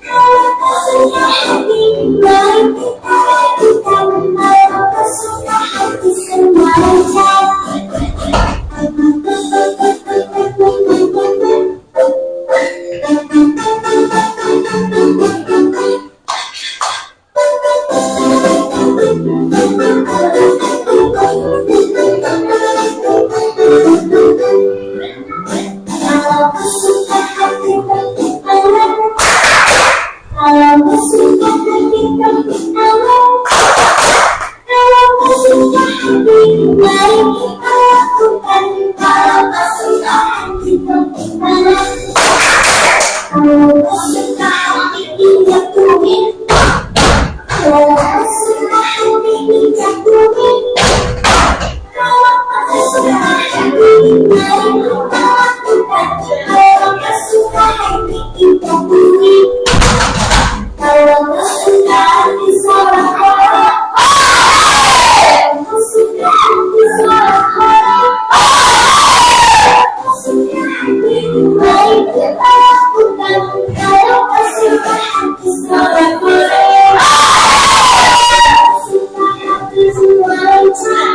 Kalau kau suka hati, mari kita lakukan. Kalau kau suka hati semua lancar. Kalau kau suka hati berbicara, kalau kau suka hati berbicara, kalau kau suka hati, mari kita lakukan. Kalau kau suka hati berbicara, kalau kau suka hati injak tubuh, kalau kau suka hati injak tubuh, kalau kau suka hati, mari kita lakukan. Kalau kau suka hati injak tubuh, kalau kau suka hati seorang orang, kau suka hati seorang orang, kau suka hati, mari kita lakukan. Kalau kau suka hati seorang orang, kau suka hati semua lancar.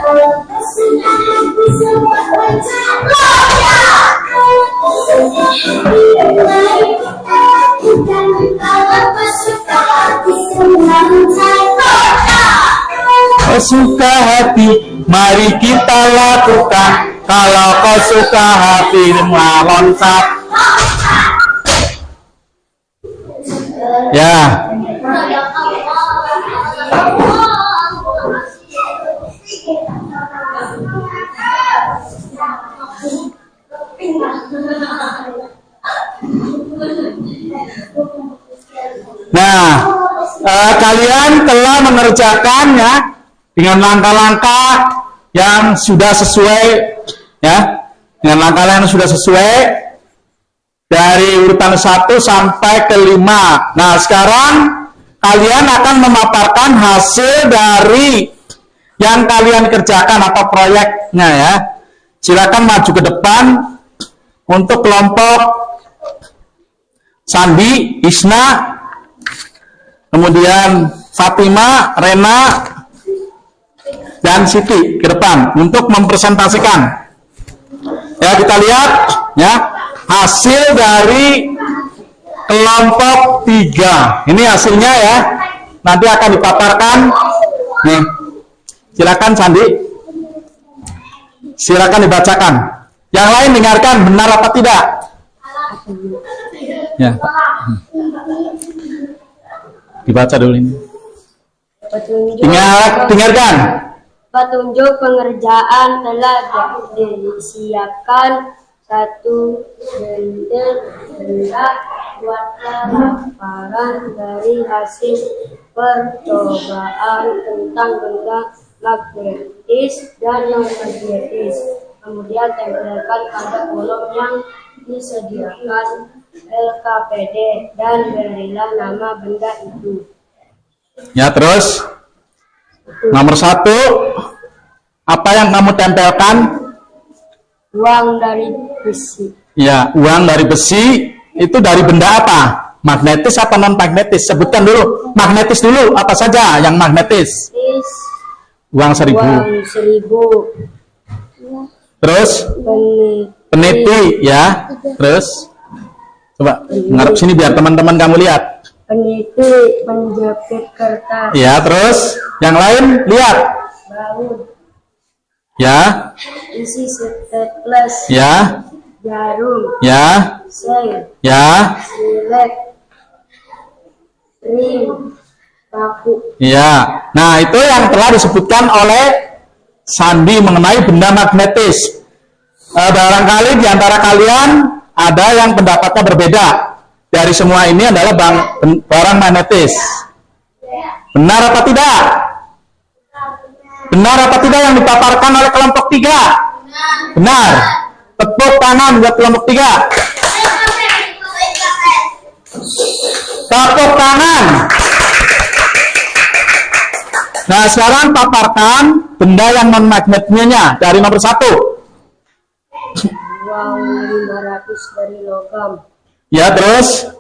Kalau kau suka hati semua lancar. Kalau kau suka hati, mari kita lakukan. Kalau kau suka hati semua lancar. Kau suka hati, mari kita lakukan. Kalau kau suka hati, semua loncat. Ya. Nah, kalian telah mengerjakannya dengan langkah-langkah yang sudah sesuai, ya, dengan langkah-langkah yang sudah sesuai dari urutan 1 sampai ke 5. Nah, sekarang kalian akan memaparkan hasil dari yang kalian kerjakan atau proyeknya, ya. Silakan maju ke depan untuk kelompok Sandi, Isna, kemudian Fatima, Rena, dan Siti ke depan untuk mempresentasikan. Ya, kita lihat ya hasil dari kelompok 3. Ini hasilnya ya. Nanti akan dipaparkan. Nih. Silakan Sandi. Silakan dibacakan. Yang lain dengarkan benar apa tidak? Ya. Dibaca dulu ini. Dengarkan. Petunjuk pengerjaan telah disiapkan. 1. Bentuk hendak buatlah laporan dari hasil percobaan tentang benda magnetis dan non-magnetis. Kemudian tempelkan pada kolom yang disediakan LKPD dan berilah nama benda itu. Ya, terus nomor 1, apa yang kamu tempelkan? Uang dari besi. Ya, uang dari besi. Itu dari benda apa? Magnetis atau non magnetis? Sebutkan dulu. Magnetis dulu, apa saja yang magnetis? Uang 1000. Uang 1000. Terus peniti ya. Terus coba ngarep sini biar teman-teman kamu lihat. Peniti menjepit kertas. Ya, terus yang lain lihat. Baut. Ya. Isi staples. Ya. Jarum. Ya. Sel. Ya. Silet. Ring. Paku. Ya. Nah, itu yang telah disebutkan oleh Sandi mengenai benda magnetis. Barangkali di antara kalian ada yang pendapatnya berbeda. Di dari semua ini adalah barang magnetis. Benar apa tidak? Benar apa tidak yang dipaparkan oleh kelompok 3? Benar. Tepuk tangan buat kelompok 3. Tepuk tangan. Nah, sekarang paparkan benda yang non magnetnya dari nomor 1. Uang 500 dari logam. Ya, terus?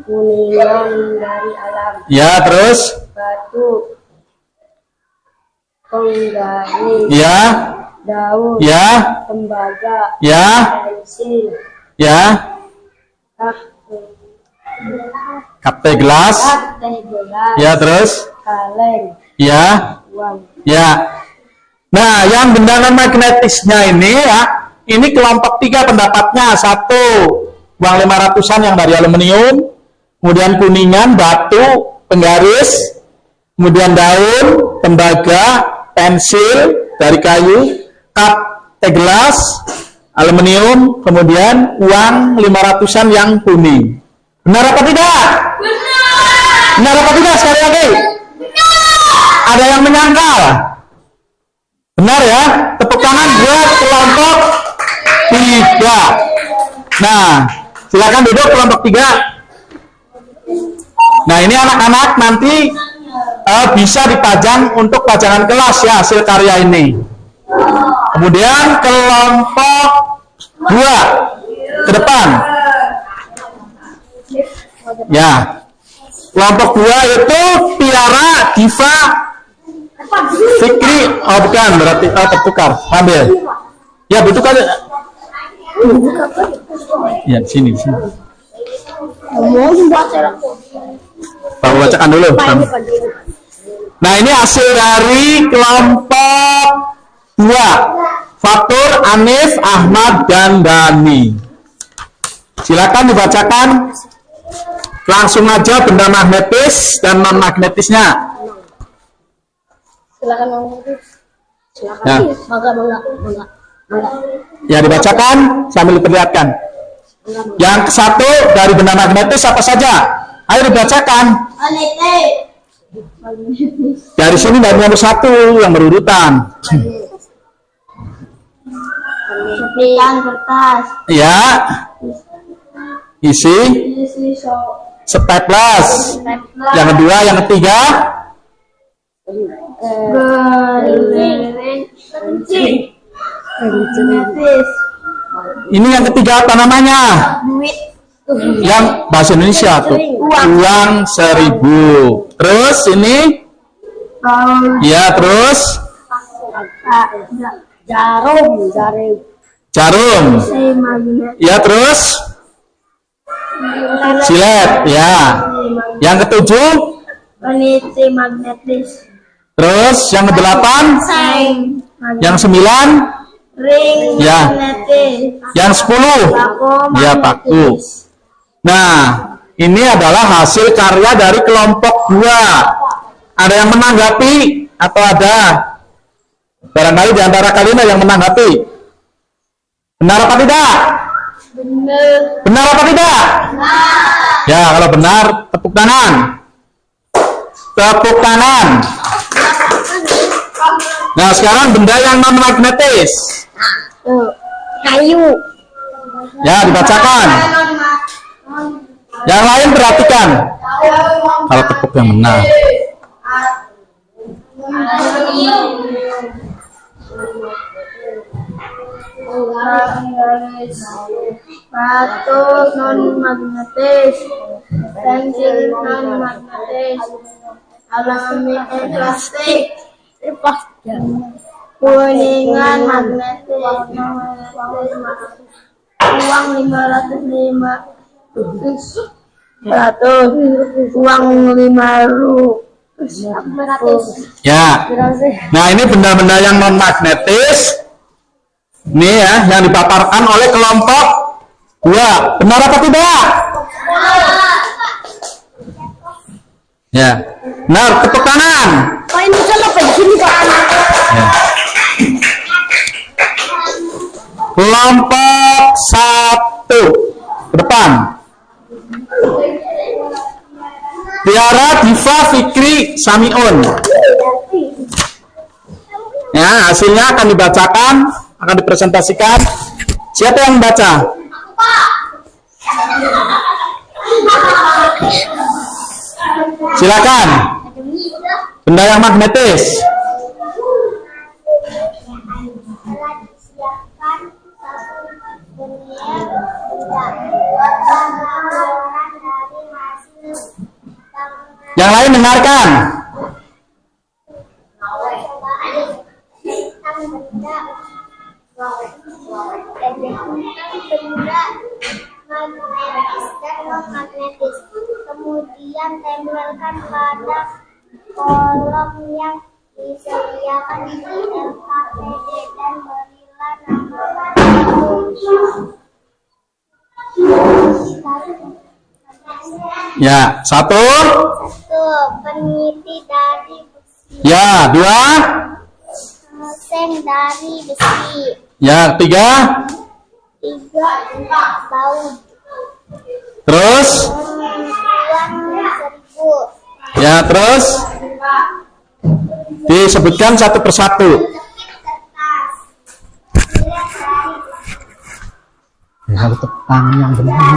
Kuningan dari alam. Ya, terus? Batu. Penggaris. Ya. Daun. Ya. Tembaga. Ya. Pensil. Ya. Kapte gelas. Teh gelas. Ya, terus? Kaleng. Ya. Uang. Ya. Nah, yang benda non magnetisnya ini ya, ini kelompok 3 pendapatnya. 1, uang 500-an yang dari aluminium, kemudian kuningan, batu, penggaris, kemudian daun, tembaga, pensil dari kayu, cup teh gelas, aluminium, kemudian uang 500-an yang kuning. Benar apa tidak? Benar apa tidak sekali lagi? Ada yang menyangkal? Benar ya? Tepuk tangan buat kelompok 3. Nah, silakan duduk kelompok 3. Nah, ini anak-anak nanti bisa dipajang untuk pajangan kelas ya hasil karya ini. Kemudian kelompok 2 ke depan. Ya. Kelompok 2 itu Tiara, Diva, Fikri. Oh bukan, berarti tertukar. Ambil. Ya, betul kan? Ya, sini. Bapak bacakan dulu. Nah, ini hasil dari kelompok 2. Fatur, Anif, Ahmad, dan Dani. Silakan dibacakan langsung aja benda magnetis dan non magnetisnya. Silakan magnetis. Silakan. Ya. Mangga. Ya, dibacakan sambil diperlihatkan. Yang satu dari benda magnetis apa saja? Ayo dibacakan. Dari sini dari nomor 1 yang berurutan. Pilihan kertas. Ya. Isi staples. Yang kedua, yang ketiga. Ini yang ketiga apa namanya? Duit. Yang bahasa Indonesia tuh. Uang 1000. Terus ini? Ya, terus? Jarum. Ya, terus? Silet. Ya. Yang ketujuh? Peniti magnetis. Terus yang ke-8? Yang 9? Ring Ya. magnetis. Yang 10? Ya, paku. Nah, ini adalah hasil karya dari kelompok 2. Ada yang menanggapi atau ada? Barangkali di antara kalian yang menanggapi. Benar apa tidak? Benar. Benar apa tidak? Ya, kalau benar, tepuk tangan. Tepuk tangan. Nah, sekarang benda yang non magnetis. Kayu. Ya, dibacakan. Yang lain perhatikan. Kalau tepuk yang benar. Batu non magnetis. Pensil non magnetis. Aluminium plastik. Kuningan magnetis. Uang 505. 100. Uang 500. Ya. Nah, ini benda-benda yang non magnetis. Ini ya, yang dipaparkan oleh kelompok 2. Benar apa tidak? Ya. Benar, tepuk tangan. Oh, ini salah di sini, Pak. Ya. Kelompok 1 ke depan. Tiara, Diva, Fikri, Samiun. Ya, hasilnya akan dibacakan, akan dipresentasikan. Siapa yang membaca? Silakan. Benda yang magnetis. Yang lain dengarkan. Benda magnetis dan non-magnetis, kemudian tempelkan pada kolom yang disediakan di LKPD dan berilah nama. Ya, satu. Peniti dari besi. Ya, dua. Seng dari besi. Ya, tiga. Baut. Terus. Uang 1000. Ya, terus. Disebutkan satu persatu. Ya, tepang yang benar.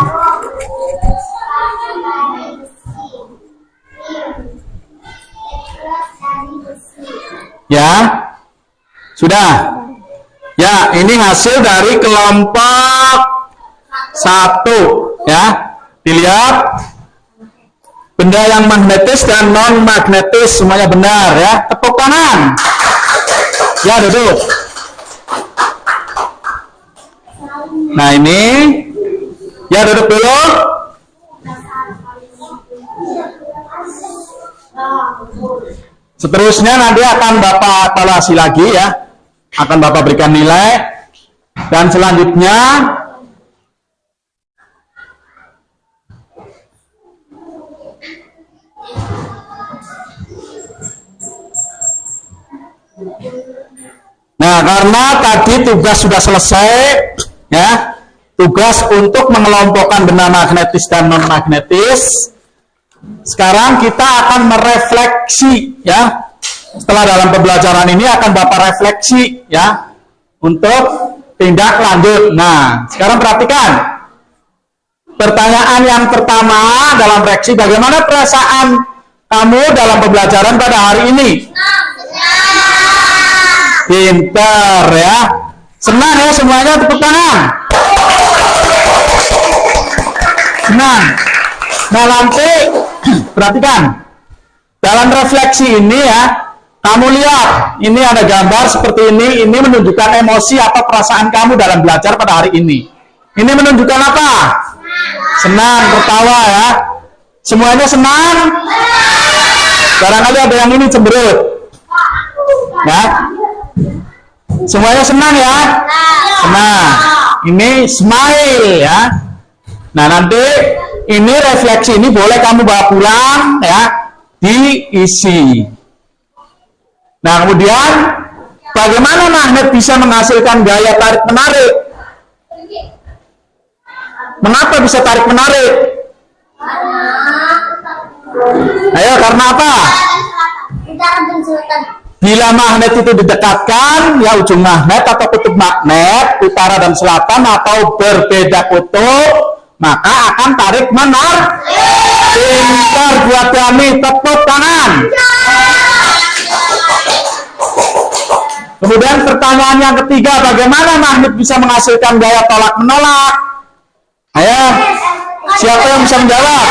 Ya, sudah. Ya, ini hasil dari kelompok 1. Ya, dilihat. Benda yang magnetis dan non magnetis semuanya benar ya. Tepuk tangan. Ya, duduk. Nah, ini ya duduk dulu. Seterusnya nanti akan Bapak evaluasi lagi ya. Akan Bapak berikan nilai. Dan selanjutnya nah, karena tadi tugas sudah selesai ya. Tugas untuk mengelompokkan benda magnetis dan non magnetis. Sekarang kita akan merefleksi ya. Setelah dalam pembelajaran ini akan Bapak refleksi ya untuk tindak lanjut. Nah, sekarang perhatikan. Pertanyaan yang pertama dalam refleksi, bagaimana perasaan kamu dalam pembelajaran pada hari ini? Pinter ya. Senang ya semuanya, tepuk tangan. Senang. Nah, nanti perhatikan. Dalam refleksi ini ya, kamu lihat, ini ada gambar seperti ini menunjukkan emosi atau perasaan kamu dalam belajar pada hari ini. Ini menunjukkan apa? Senang, tertawa ya. Semuanya senang? Barangkali ada yang ini cemberut. Ya. Semuanya senang ya? Senang. Ini smile ya. Nah, nanti ini refleksi ini boleh kamu bawa pulang ya, diisi. Nah, kemudian bagaimana magnet bisa menghasilkan gaya tarik menarik? Mengapa bisa tarik menarik? Ayo, karena apa? Bila magnet itu didekatkan, ya ujung magnet atau kutub magnet, utara dan selatan atau berbeda kutub, maka akan tarik menarik. Pintar buat kami, tepuk tangan. Kemudian pertanyaan yang ketiga, bagaimana magnet bisa menghasilkan gaya tolak menolak? Ayo, siapa yang bisa menjawab?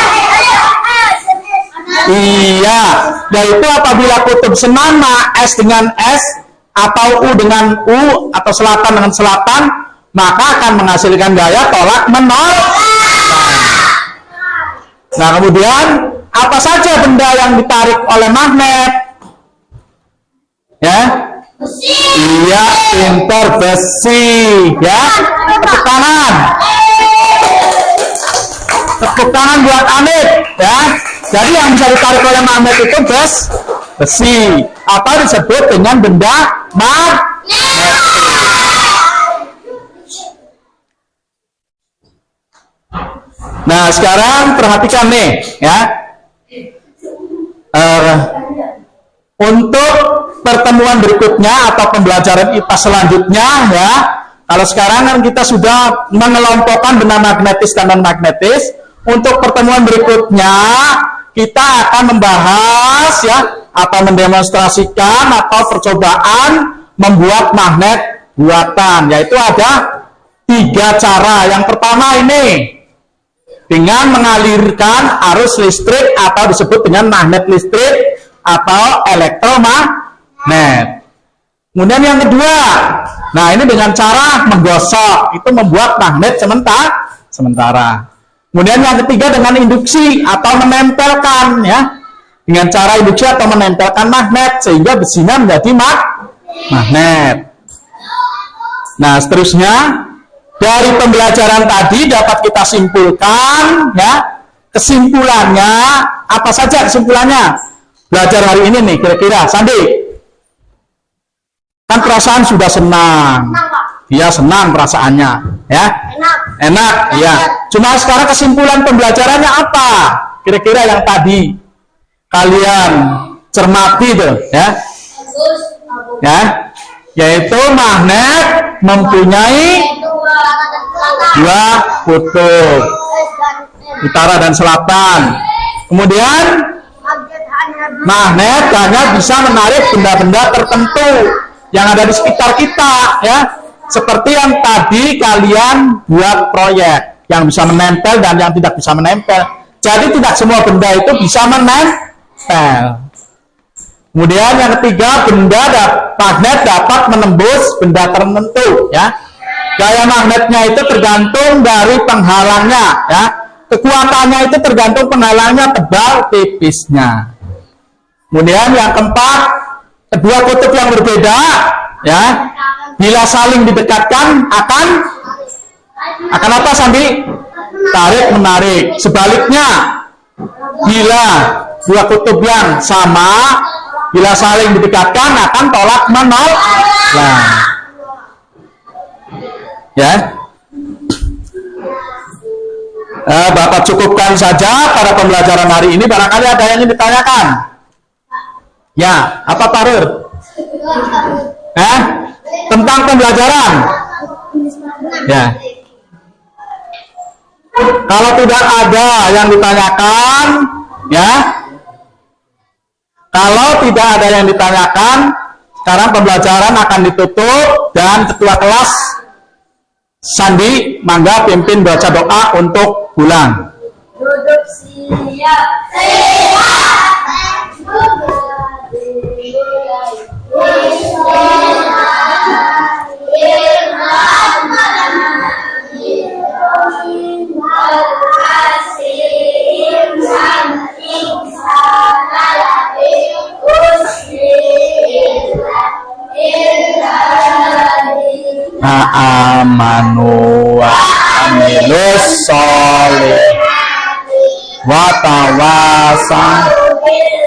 Iya, yaitu apabila kutub senama S dengan S atau U dengan U atau selatan dengan selatan, maka akan menghasilkan gaya tolak menolak. Nah, kemudian apa saja benda yang ditarik oleh magnet? Ya, iya, pintar, besi ya. Tepuk tangan. Tepuk tangan buat Anit ya. Jadi yang bisa ditarik oleh magnet itu besi atau disebut dengan benda magnet. Nah, sekarang perhatikan nih ya. Untuk pertemuan berikutnya atau pembelajaran IPA selanjutnya ya, kalau sekarang kan kita sudah mengelompokkan benda magnetis dan non magnetis. Untuk pertemuan berikutnya kita akan membahas ya, atau mendemonstrasikan atau percobaan membuat magnet buatan, yaitu ada 3 cara. Yang pertama ini dengan mengalirkan arus listrik atau disebut dengan magnet listrik atau elektromagnet. Kemudian yang kedua, nah ini dengan cara menggosok, itu membuat magnet sementara. Kemudian yang ketiga dengan induksi atau menempelkan ya, dengan cara induksi atau menempelkan magnet sehingga besinya menjadi magnet. Nah seterusnya, dari pembelajaran tadi dapat kita simpulkan ya, kesimpulannya apa saja kesimpulannya belajar hari ini nih kira-kira Sandi? Kan perasaan sudah senang, dia senang perasaannya ya, enak ya. Cuma sekarang kesimpulan pembelajarannya apa kira-kira yang tadi kalian cermati tuh ya, yaitu magnet mempunyai 2 kutub, utara dan selatan. Kemudian magnet hanya bisa menarik benda-benda tertentu yang ada di sekitar kita ya, seperti yang tadi kalian buat proyek yang bisa menempel dan yang tidak bisa menempel. Jadi tidak semua benda itu bisa menempel. Kemudian yang ketiga, magnet dapat menembus benda tertentu ya. Gaya magnetnya itu tergantung dari penghalangnya ya. Kekuatannya itu tergantung penghalangnya tebal tipisnya. Kemudian yang keempat, kedua kutub yang berbeda ya, bila saling didekatkan akan apa Sandi? Tarik menarik. Sebaliknya, bila dua kutub yang sama, bila saling didekatkan akan tolak menolak. Nah, ya. Bapak cukupkan saja pada pembelajaran hari ini. Barangkali ada yang ingin ditanyakan. Ya, apa Pak Rur? Tentang pembelajaran. Ya. Kalau tidak ada yang ditanyakan, ya. Kalau tidak ada yang ditanyakan, sekarang pembelajaran akan ditutup dan ketua kelas Sandi, mangga pimpin baca doa untuk pulang. Duduk siap. Amanu wa amilus soleh wa tawasau bil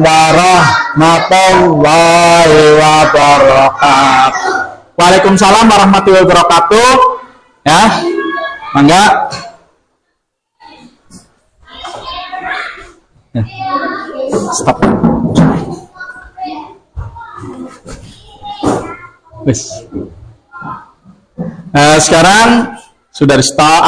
warahmatullahi wabarakatuh. Waalaikumsalam warahmatullahi wabarakatuh. Ya, mangga. Stop. Wis. Sekarang sudah di stop